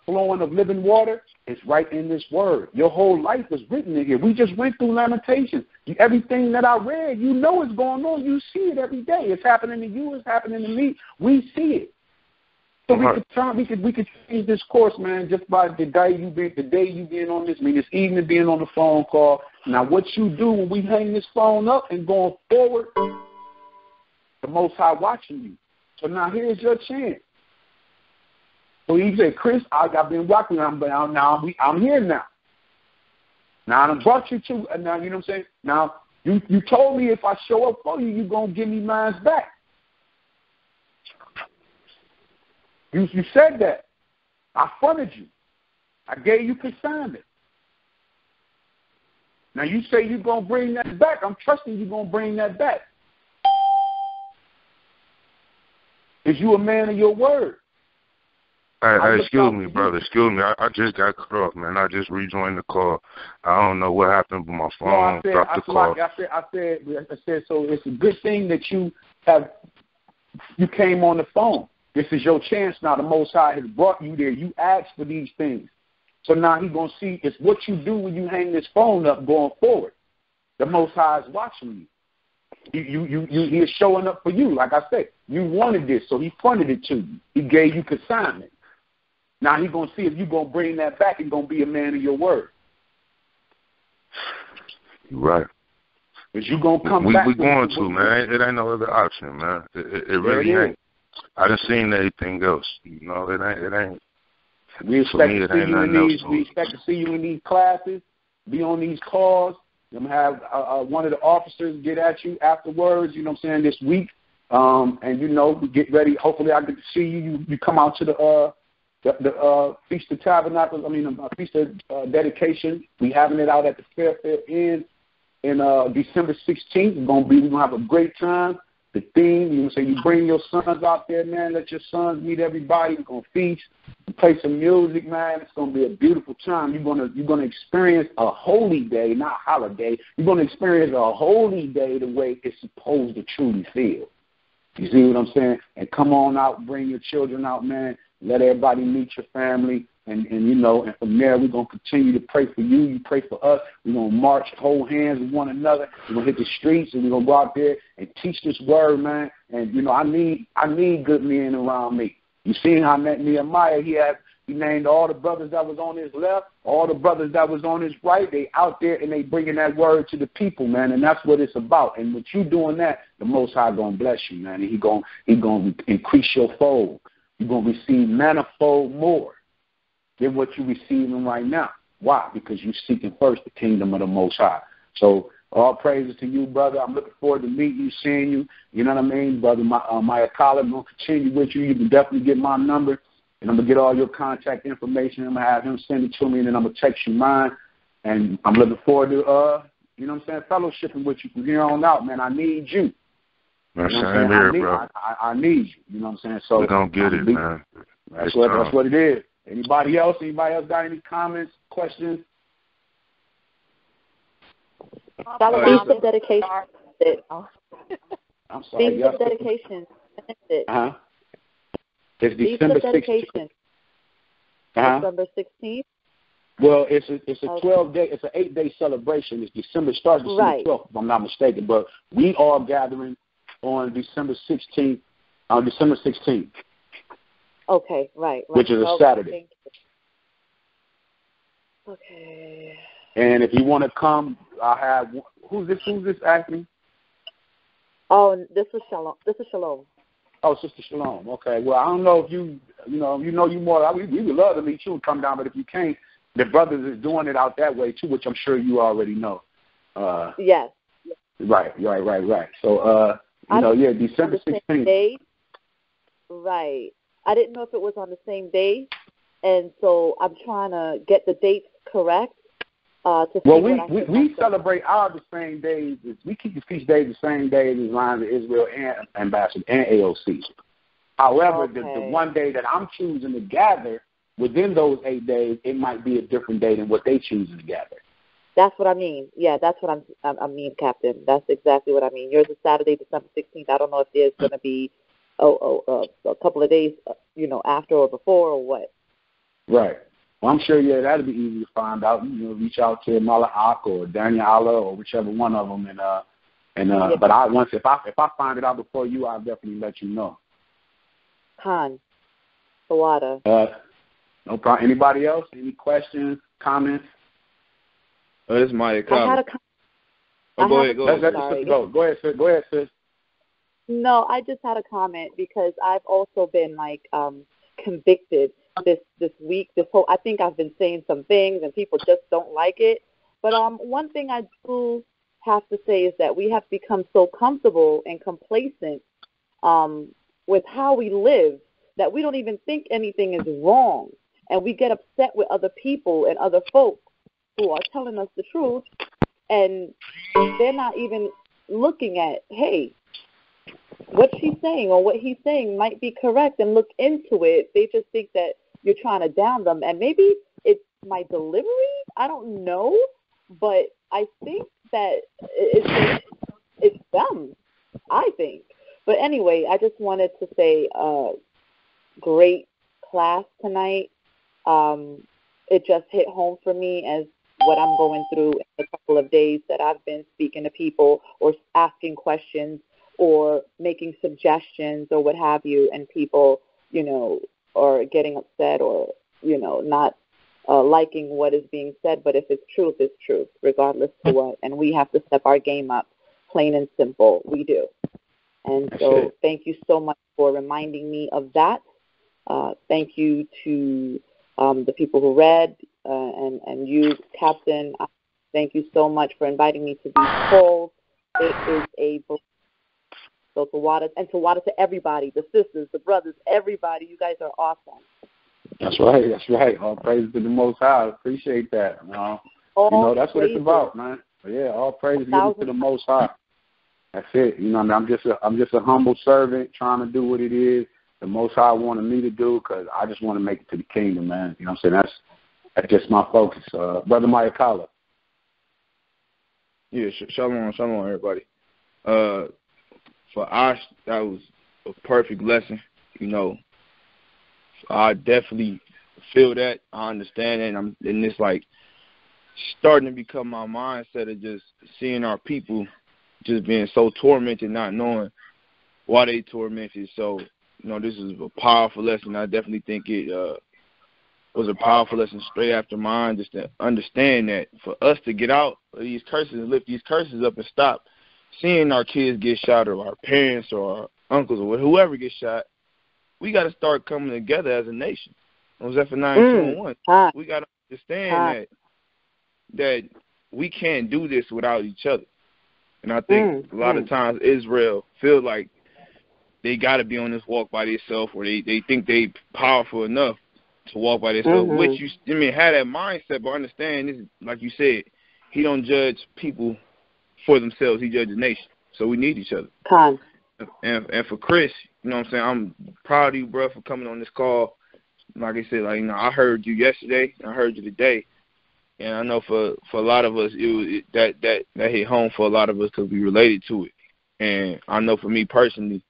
flowing of living water is right in this word. Your whole life is written in here. We just went through Lamentations. Everything that I read, you know it's going on. You see it every day. It's happening to you. It's happening to me. We see it. So we could change this course, man, just by the day you being on this, this evening being on the phone call. Now, what you do when we hang this phone up and going forward, the Most High watching you. So now here's your chance. So he said, Chris, I've been watching. I'm here now. Now I done brought you to. Now you know what I'm saying. Now you told me if I show up for you, you're gonna give me mine back. You said that. I funded you. I gave you consignment. Now you say you're going to bring that back. I'm trusting you're going to bring that back. Is you a man of your word? Hey, excuse me, brother. Excuse me. I just got cut off, man. I just rejoined the call. I don't know what happened, but my phone dropped the call. I said, so it's a good thing that you came on the phone. This is your chance now. The Most High has brought you there. You asked for these things. So now he's going to see it's what you do when you hang this phone up going forward. The Most High is watching you. He is showing up for you. Like I said, you wanted this, so he funded it to you. He gave you consignment. Now he's going to see if you're going to bring that back and going to be a man of your word. You're right. Because you're going to come back. We're going to, man. It ain't no other option, man. It really ain't. I done seen anything else. You know, it ain't. We expect to see you in these classes, be on these calls. I'm going to have one of the officers get at you afterwards, you know what I'm saying, this week, And we get ready. Hopefully, I get to see you. You come out to the Feast of Tabernacles. Feast of Dedication. We having it out at the Fairfield Inn in December 16th. We're gonna have a great time. The theme, you bring your sons out there, man. Let your sons meet everybody. We're gonna feast, play some music, man. It's gonna be a beautiful time. You're gonna experience a holy day, not holiday. You're gonna experience a holy day the way it's supposed to truly feel. You see what I'm saying? And come on out, bring your children out, man. Let everybody meet your family. And from there, we're going to continue to pray for you. You pray for us. We're going to march, hold hands with one another. We're going to hit the streets, and we're going to go out there and teach this word, man. And, I need good men around me. You seen how Nehemiah, he named all the brothers that was on his left, all the brothers that was on his right. They out there, and they bringing that word to the people, man. And that's what it's about. And with you doing that, the Most High going to bless you, man. And he going to increase your fold. You're going to receive manifold more than what you're receiving right now. Why? Because you're seeking first the kingdom of the Most High. So all praises to you, brother. I'm looking forward to meeting you, seeing you. You know what I mean, brother? Maya Collins, I'm going to continue with you. You can definitely get my number, and I'm going to get all your contact information. I'm going to have him send it to me, and then I'm going to text you mine. And I'm looking forward to, fellowshipping with you from here on out, man. I need you. That's bro. I need you. You know what I'm saying? So we're going to get it, man. That's what it is. Anybody else got any comments, questions? Feast of Dedication. I'm sorry. Feast of Dedication. Uh-huh. It's Feast December of Dedication. 16th. December 16th. Well, it's a 12-day, it's an 8-day celebration. It's starts December 12th, if I'm not mistaken. But we are gathering on December 16th. Okay, right. Which is a Saturday. Okay. And if you want to come, I have who's this asking? Oh, this is Shalom. Oh, Sister Shalom. Okay. Well, I don't know if you more. We would love to meet you and come down, but if you can't, the brothers is doing it out that way too, which I'm sure you already know. Yes. Right. So, December 16th. Right. I didn't know if it was on the same day, and so I'm trying to get the dates correct. We celebrate ours the same days. We keep the feast days the same days as Lions of Israel and Ambassador and AOC. However, the one day that I'm choosing to gather within those 8 days, it might be a different day than what they choosing to gather. That's what I mean. Yeah, that's what I mean, Captain. That's exactly what I mean. Yours is Saturday, December 16th. I don't know if there's going to be a couple of days, after or before or what. Right. Well, I'm sure, that'll be easy to find out. Reach out to Mala Ak or Daniel Allah or whichever one of them, but if I find it out before you, I'll definitely let you know. Khan, Sawada. No problem. Anybody else? Any questions, comments? This is Maya Collins. Go ahead, sis. No, I just had a comment because I've also been convicted this week. I think I've been saying some things and people just don't like it. But one thing I do have to say is that we have become so comfortable and complacent with how we live that we don't even think anything is wrong, and we get upset with other people and other folks who are telling us the truth, and they're not even looking at, hey, what she's saying or what he's saying might be correct, and look into it. They just think that you're trying to down them, and maybe it's my delivery. I don't know, but I think that it's them, I think. But anyway, I just wanted to say great class tonight. It just hit home for me as what I'm going through in a couple of days that I've been speaking to people or asking questions or making suggestions or what have you, and people, are getting upset or, not liking what is being said. But if it's truth, it's truth, regardless of what. And we have to step our game up, plain and simple. We do. And so thank you so much for reminding me of that. Thank you to the people who read, and you, Captain. Thank you so much for inviting me to these calls. It is a So Tawada to everybody, the sisters, the brothers, everybody. You guys are awesome. That's right. All praise to the Most High. I appreciate that. That's what it's about, man. Yeah, all praise to the Most High. That's it. I'm just a humble servant trying to do what it is the Most High wanted me to do, because I just want to make it to the kingdom, man. You know what I'm saying? That's just my focus. Brother Mayakala. Yeah, shalom, everybody. For Ash, that was a perfect lesson. I definitely feel that. I understand it, and it's like starting to become my mindset of just seeing our people just being so tormented, not knowing why they tormented. So, this is a powerful lesson. I definitely think it was a powerful lesson straight after mine, just to understand that for us to get out of these curses, lift these curses up and stop seeing our kids get shot, or our parents or our uncles or whoever gets shot, we got to start coming together as a nation. It was Zephaniah 2:1. We got to understand that we can't do this without each other. And I think a lot of times Israel feel like they got to be on this walk by themselves, or they think they powerful enough to walk by themselves, which have that mindset, but understand this, like you said, he don't judge people for themselves. He judges the nation. So we need each other. And for Chris, what I'm saying, I'm proud of you, bro, for coming on this call. Like I said, I heard you yesterday, I heard you today, and I know for a lot of us, that hit home for a lot of us because we related to it. And I know for me personally,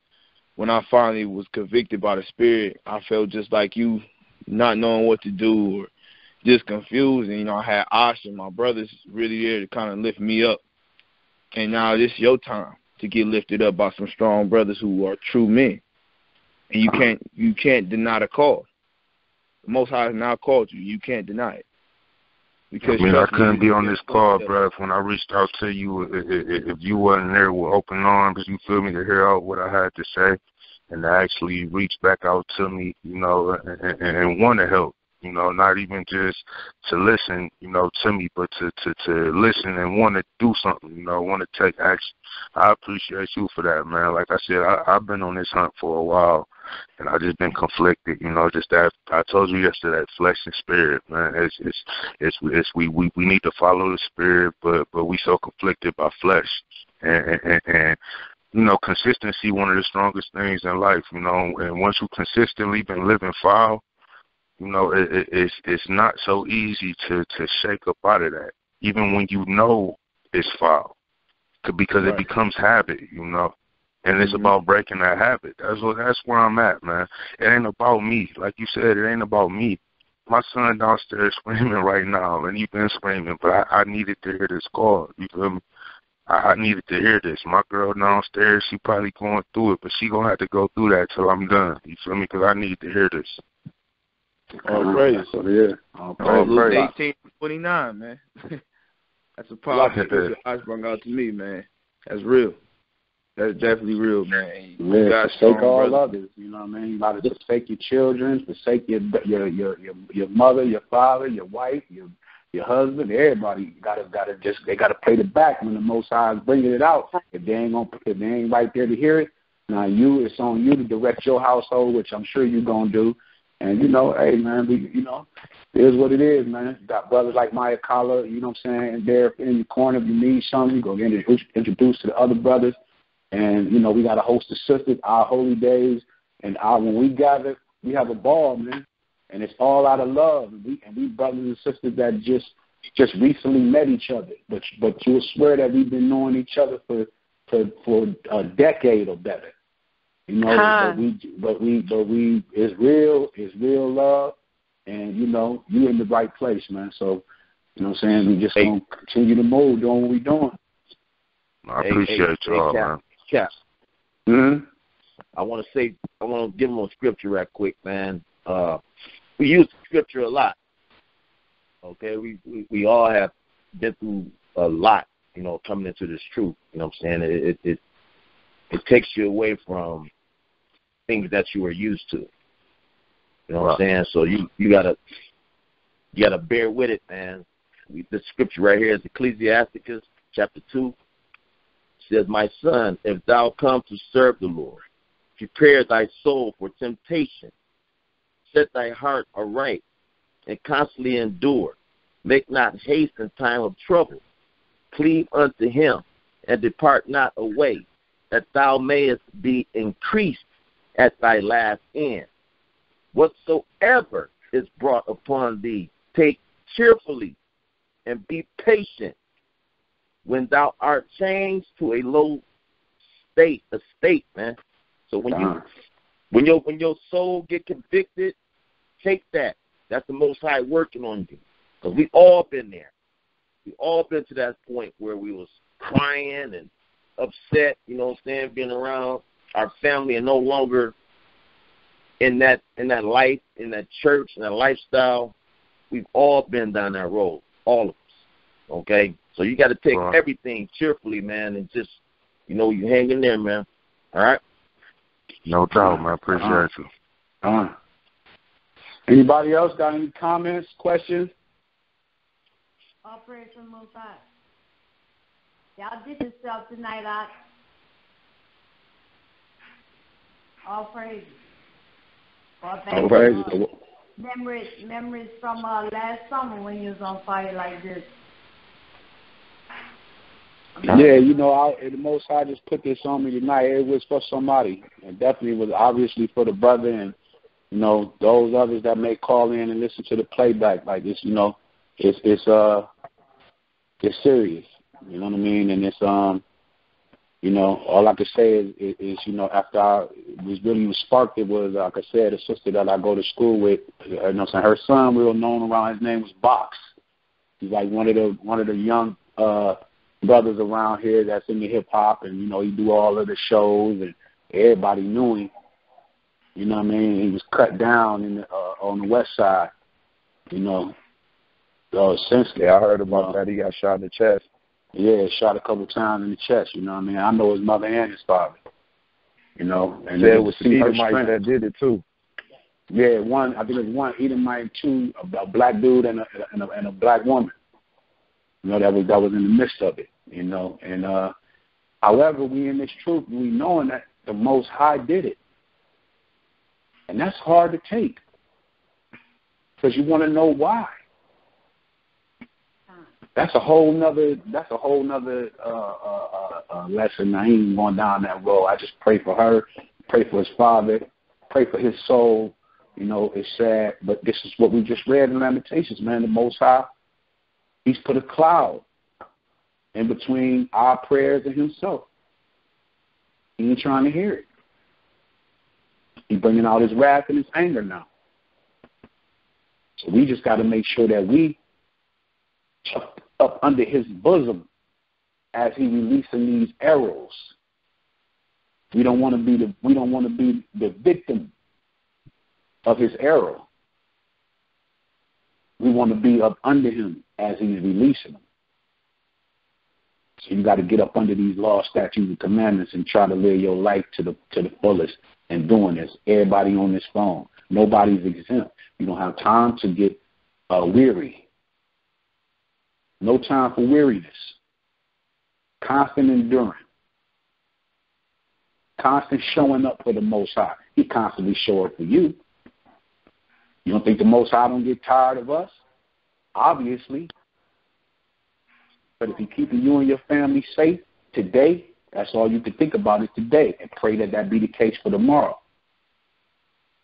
when I finally was convicted by the Spirit, I felt just like you, not knowing what to do or just confused. And, I had Ash and my brothers really there to kind of lift me up. And now this is your time to get lifted up by some strong brothers who are true men. And you can't deny the call. The Most High has now called you. You can't deny it. Because I couldn't be on this call, bro. When I reached out to you, if you wasn't there with open arms, you feel me, to hear out what I had to say, and to actually reach back out to me, and want to help. Not even just to listen, to me, but to listen and want to do something, want to take action. I appreciate you for that, man. Like I said, I've been on this hunt for a while, and I just been conflicted, just that I told you yesterday, flesh and spirit, man. We need to follow the spirit, but we so conflicted by flesh, and consistency, one of the strongest things in life, and once you consistently been living foul, it's not so easy to shake up out of that, even when it's foul, because it becomes habit, and it's about breaking that habit. That's where I'm at, man. It ain't about me. Like you said, it ain't about me. My son downstairs screaming right now, and he's been screaming, but I needed to hear this call. You feel me? I needed to hear this. My girl downstairs, she probably going through it, but she going to have to go through that till I'm done. You feel me? Because I need to hear this. All praise. All praise. Luke 18:29, man. That's a powerful scripture I brought out to me, man. That's real. That's definitely real, man. You got forsake all others. You know what I mean? You got to forsake your children, forsake your mother, your father, your wife, your husband. Everybody they got to pay the back when the Most High is bringing it out. If they ain't right there to hear it, now it's on you to direct your household, which I'm sure you're gonna do. And, hey, man, it is what it is, man. You got brothers like Mayakala, you know what I'm saying, there in the corner. If you need something, you go get introduced to the other brothers. And, we got a host of sisters, our holy days. And when we gather, we have a ball, man. And it's all out of love. And we brothers and sisters that just recently met each other. But you'll swear that we've been knowing each other for a decade or better. But we it's real love, and you in the right place, man. So, what I'm saying, we just gonna continue to move, doing what we doing. I appreciate y'all, man. Cap. Mm-hmm. I want to give them a scripture right quick, man. We use scripture a lot. Okay, we all have been through a lot, coming into this truth. You know what I'm saying? It takes you away from things that you were used to. You know what I'm saying? So you gotta bear with it, man. This scripture right here is Ecclesiasticus chapter 2, says, my son, if thou come to serve the Lord, prepare thy soul for temptation. Set thy heart aright and constantly endure. Make not haste in time of trouble. Cleave unto him and depart not away, that thou mayest be increased at thy last end. Whatsoever is brought upon thee, take cheerfully and be patient. When thou art changed to a low state, man. So when your soul get convicted, take that. That's the Most High working on you. Because we all been there. We all been to that point where we was crying and upset, you know what I'm saying, being around our family and no longer in that life, in that church, in that lifestyle. We've all been down that road, all of us. Okay? So you got to take everything cheerfully, man, and just, you hang in there, man. All right? No doubt, man. Appreciate you. Anybody else got any comments, questions? All praise to the Most High. Y'all did yourself tonight, all praises. All praises. Memories from last summer when you was on fire like this. Yeah, the Most High just put this on me tonight. It was for somebody. It definitely was obviously for the brother and, those others that may call in and listen to the playback. Like this, it's serious. You know what I mean? And it's, all I could say is after was sparked, it was, like I said, a sister that I go to school with, her son, real known around, his name was Box. He's like one of the young, brothers around here that's in the hip hop, and he do all of the shows, and everybody knew him. You know what I mean? He was cut down on the west side. Essentially. Yeah, I heard about that. He got shot in the chest. Yeah, shot a couple times in the chest. You know what I mean? I know his mother and his father. And there was some Edomites that did it too. Yeah, I think it was one Edomite, two, a black dude and a black woman. That was in the midst of it, And however, we in this truth, we knowing that the Most High did it. And that's hard to take. Because you want to know why. That's a whole nother lesson. I ain't even going down that road. I just pray for her, pray for his father, pray for his soul. It's sad, but this is what we just read in Lamentations, man. The Most High, he's put a cloud in between our prayers and himself. He ain't trying to hear it. He's bringing out his wrath and his anger now. So we just got to make sure that we up under his bosom as he releasing these arrows. We don't want to be the victim of his arrow. We want to be up under him as he's releasing them. So you got to get up under these laws, statutes, and commandments and try to live your life to the fullest and doing this. Everybody on this phone. Nobody's exempt. You don't have time to get weary. No time for weariness. Constant enduring. Constant showing up for the Most High. He constantly show up for you. You don't think the Most High don't get tired of us? Obviously. But if he's keeping you and your family safe today, that's all you can think about is today, and pray that be the case for tomorrow.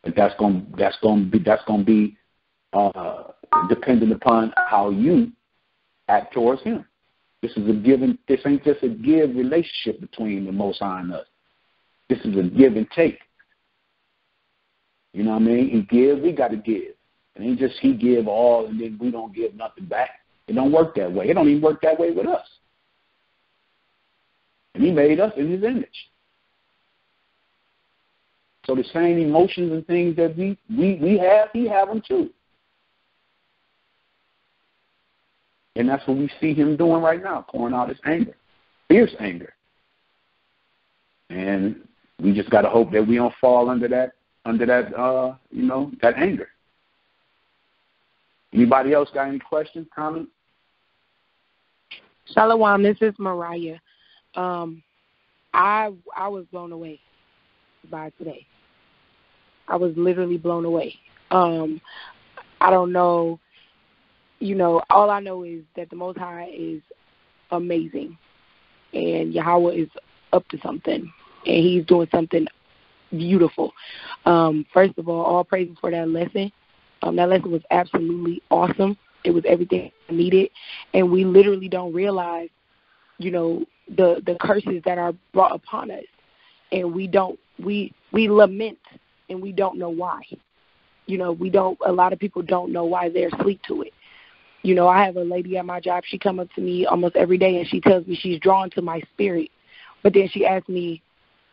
But that's going to be dependent upon how you act towards him. This ain't just a give relationship between the Most High and us. This is a give and take. You know what I mean? He give, we got to give. And ain't just he give all and then we don't give nothing back. It don't work that way. It don't even work that way with us. And he made us in his image. So the same emotions and things that we have, he have them too. And that's what we see him doing right now, pouring out his anger, fierce anger. And we just got to hope that we don't fall under that anger. Anybody else got any questions, comments? Shalom, this is Mariah. I was blown away by today. I was literally blown away. I don't know, all I know is that the Most High is amazing, and Yahweh is up to something, and he's doing something beautiful. First of all praises for that lesson. That lesson was absolutely awesome. It was everything I needed, and we literally don't realize, the curses that are brought upon us, and we lament, and we don't know why. A lot of people don't know why they're asleep to it. I have a lady at my job, she comes up to me almost every day, and she tells me she's drawn to my spirit. But then she asked me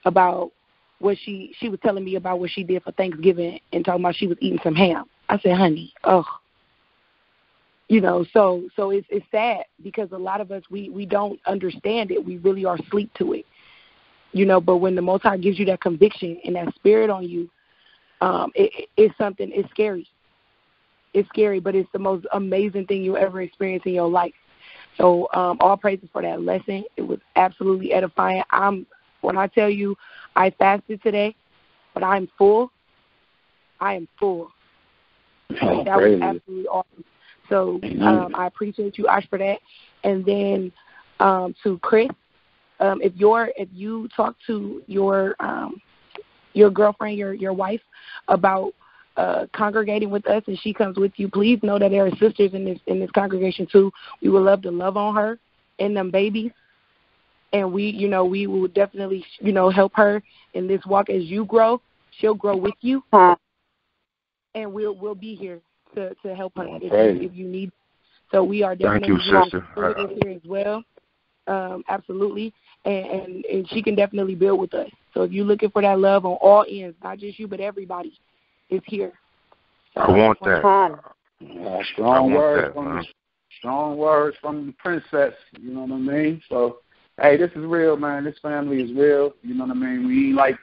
about what she was telling me about what she did for Thanksgiving and talking about she was eating some ham. I said, honey, so it's sad because a lot of us, we don't understand it. We really are asleep to it. But when the Most High gives you that conviction and that spirit on you, it's something, it's scary. It's scary, but it's the most amazing thing you'll ever experience in your life. So all praises for that lesson. It was absolutely edifying. When I tell you I fasted today, but I'm full, I am full. Oh, that was absolutely awesome. So I appreciate you, Ash, for that. And then to Chris, if you talk to your girlfriend, your wife, about congregating with us, and she comes with you, please know that there are sisters in this congregation too. We would love to love on her and them babies, and we will definitely help her in this walk as you grow. She'll grow with you, and we'll be here to help her if you need. So we are definitely here as well. Absolutely, and she can definitely build with us. So if you're looking for that love on all ends, not just you but everybody, is here. So I want that. Strong words from the princess. You know what I mean? So, hey, this is real, man. This family is real. You know what I mean? We ain't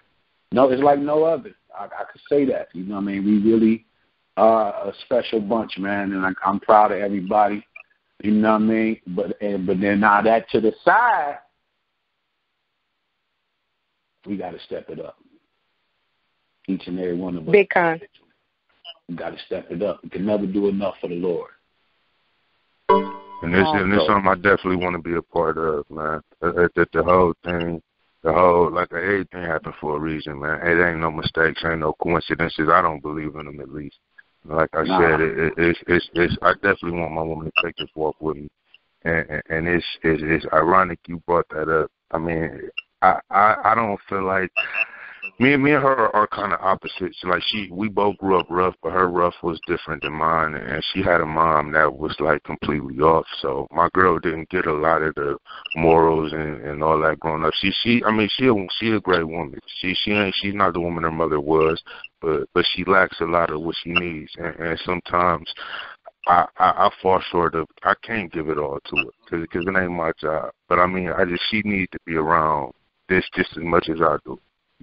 it's like no other. I could say that. You know what I mean? We really are a special bunch, man, and I'm proud of everybody. You know what I mean? But then now that to the side, we got to step it up. Each and every one of us. Big con. We got to step it up. We can never do enough for the Lord. And it's something I definitely want to be a part of, man. The whole thing, everything happened for a reason, man. It ain't no mistakes, ain't no coincidences. I don't believe in them, at least. Like I said, it's I definitely want my woman to take this walk with me, and it's ironic you brought that up. I mean, I don't feel like me and her are kind of opposites. Like we both grew up rough, but her rough was different than mine, and she had a mom that was like completely off. So my girl didn't get a lot of the morals and all that growing up. She a great woman. She's not the woman her mother was, but she lacks a lot of what she needs, and sometimes I fall short of. I can't give it all to her because it ain't my job. But I mean, she needs to be around this just as much as I do.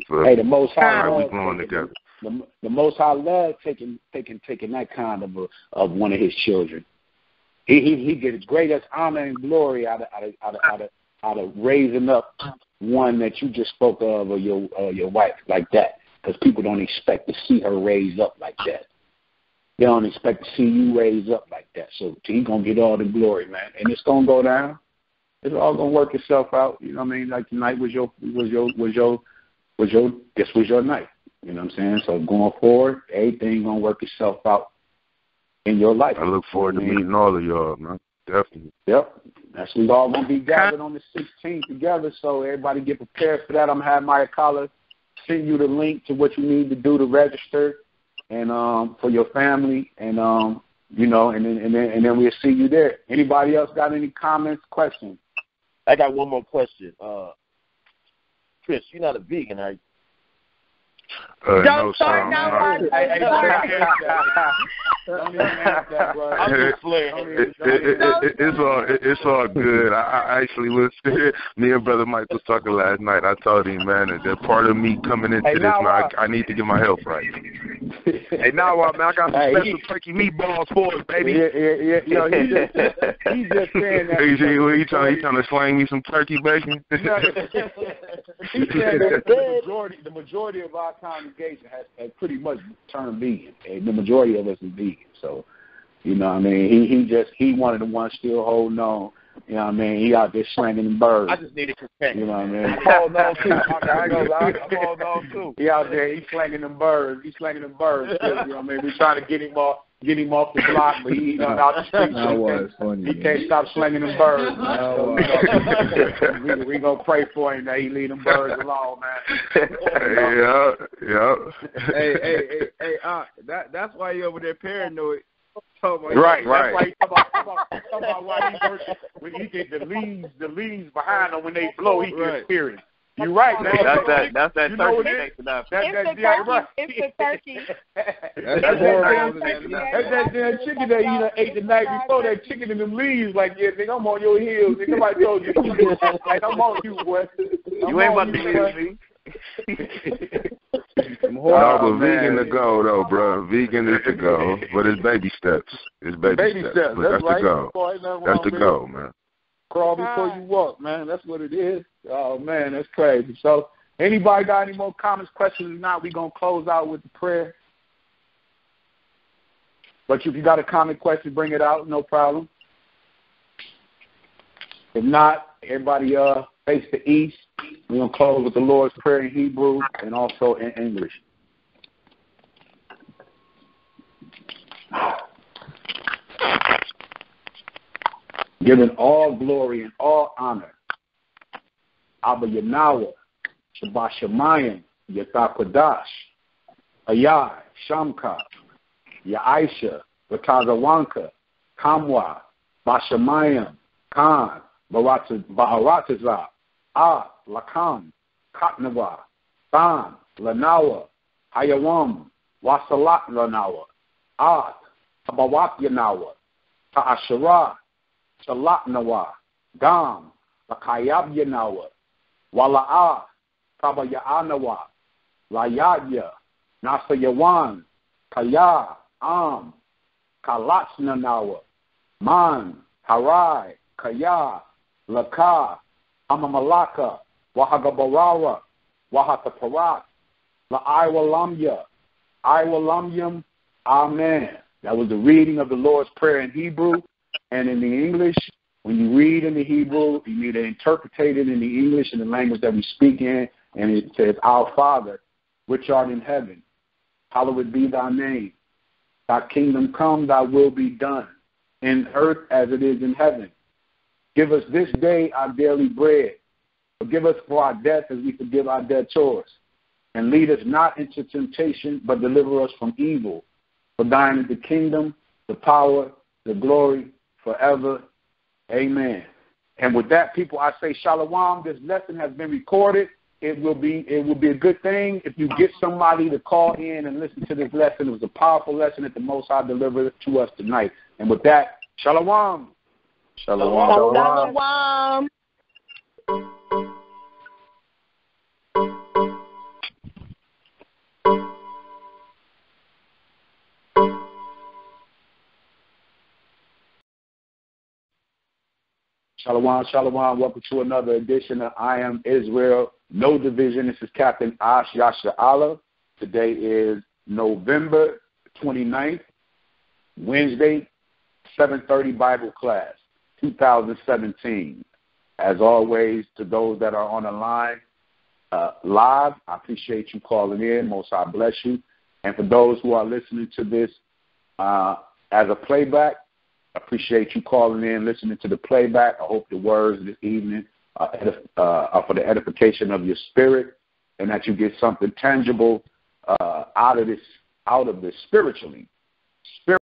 Hey, the Most High we growing together. The Most High love taking that kind of one of his children. He gets greatest honor and glory out of raising up one that you just spoke of, or your wife, like that, because people don't expect to see her raised up like that. They don't expect to see you raised up like that. So he's gonna get all the glory, man, and it's gonna go down. It's all gonna work itself out. You know what I mean? Like tonight was your night. You know what I'm saying? So going forward, everything gonna work itself out in your life. I look forward to meeting all of y'all, man. Definitely. Yep. We all gonna be gathered on the 16th together. So everybody get prepared for that. I'm gonna have Maya Kala send you the link to what you need to do to register, and for your family, and and then we'll see you there. Anybody else got any comments, questions? I got one more question. Chris, you're not a vegan, are you? Don't start now. Don't even ask that, bro. I'm just playing. It's all good. I actually was me and Brother Mike was talking last night. I told him, man, that part of me coming into this, man, I need to get my health right. Hey, now man, I got some special turkey meatballs for us, baby. Yo, he's just saying that. He trying to slang me some turkey bacon? He said that the majority of our congregation has pretty much turned vegan. The majority of us is vegan. So, you know what I mean? He one of the ones still holding on. You know what I mean? He out there slanging them birds. I just need to protect. You know what I mean? I'm holding on too. I ain't gonna lie. I'm holding on too. He out there, he's slanging them birds. You know what I mean? We're trying to get him off the block, but he's out the street. He can't stop slinging them birds. We gonna pray for him that he leave them birds alone, man. Yeah. Hey, that's why you over there paranoid. Right. That's why he talk about why he works when he get the leaves behind him when they blow. He gets spirited. You're right. Man. That's that turkey next to that. It's the turkey. That's that damn chicken that you ate the night before. That chicken in them leaves, like, yeah, nigga, I'm on your heels. Nigga, somebody told you. Like, I'm on you, boy. You ain't about to use me. No, but vegan to go though, bro. Vegan is to go, but it's baby steps. It's baby steps. But that's right. the go. That's the go, man. Crawl before you walk, man. That's what it is. Oh man, that's crazy. So, anybody got any more comments, questions? If not, we gonna close out with the prayer. But if you got a comment, question, bring it out. No problem. If not, everybody face the east. We're going to close with the Lord's Prayer in Hebrew and also in English. Giving all glory and all honor. Abba Yanawa, Shabbat Shemayim, Yatakodash, Ayai, Shamka, Ya'aisha, Vatazawanka, Kamwa, Bashamayim, Khan, Ba'aratazah, Lakam, Katnawa, Than, Lanawa, Hayawam, Wasalat Lanawa, Tabawat Yanawa, Ta'ashara, Salatnawa, Gam, Lakayab Yanawa, Wala'ah, Tabaya'anawa, Layadya, Nasayawan, Kaya, Kalatsnanawa, Man, Harai, Kaya, Laka, Amamalaka, Wahagabarawa, Wahataparat, La'aiwalamya, Aiwalamyam, Amen. That was the reading of the Lord's Prayer in Hebrew. And in the English, when you read in the Hebrew, you need to interpret it in the English in the language that we speak in. And it says, Our Father, which art in heaven, hallowed be thy name. Thy kingdom come, thy will be done, in earth as it is in heaven. Give us this day our daily bread. Forgive us for our debts as we forgive our debtors. And lead us not into temptation, but deliver us from evil. For thine is the kingdom, the power, the glory, forever. Amen. And with that, people, I say shalom. This lesson has been recorded. It will be a good thing if you get somebody to call in and listen to this lesson. It was a powerful lesson that the Most High delivered to us tonight. And with that, shalom. Shalom. Shalom. Shalom, shalom. Welcome to another edition of I Am Israel. No division. This is Captain Ash Yasha Allah. Today is November 29th, Wednesday, 7:30 Bible class, 2017. As always, to those that are on the line live, I appreciate you calling in. Most High bless you. And for those who are listening to this as a playback, I appreciate you calling in, listening to the playback. I hope the words this evening are for the edification of your spirit, and that you get something tangible out of this spiritually.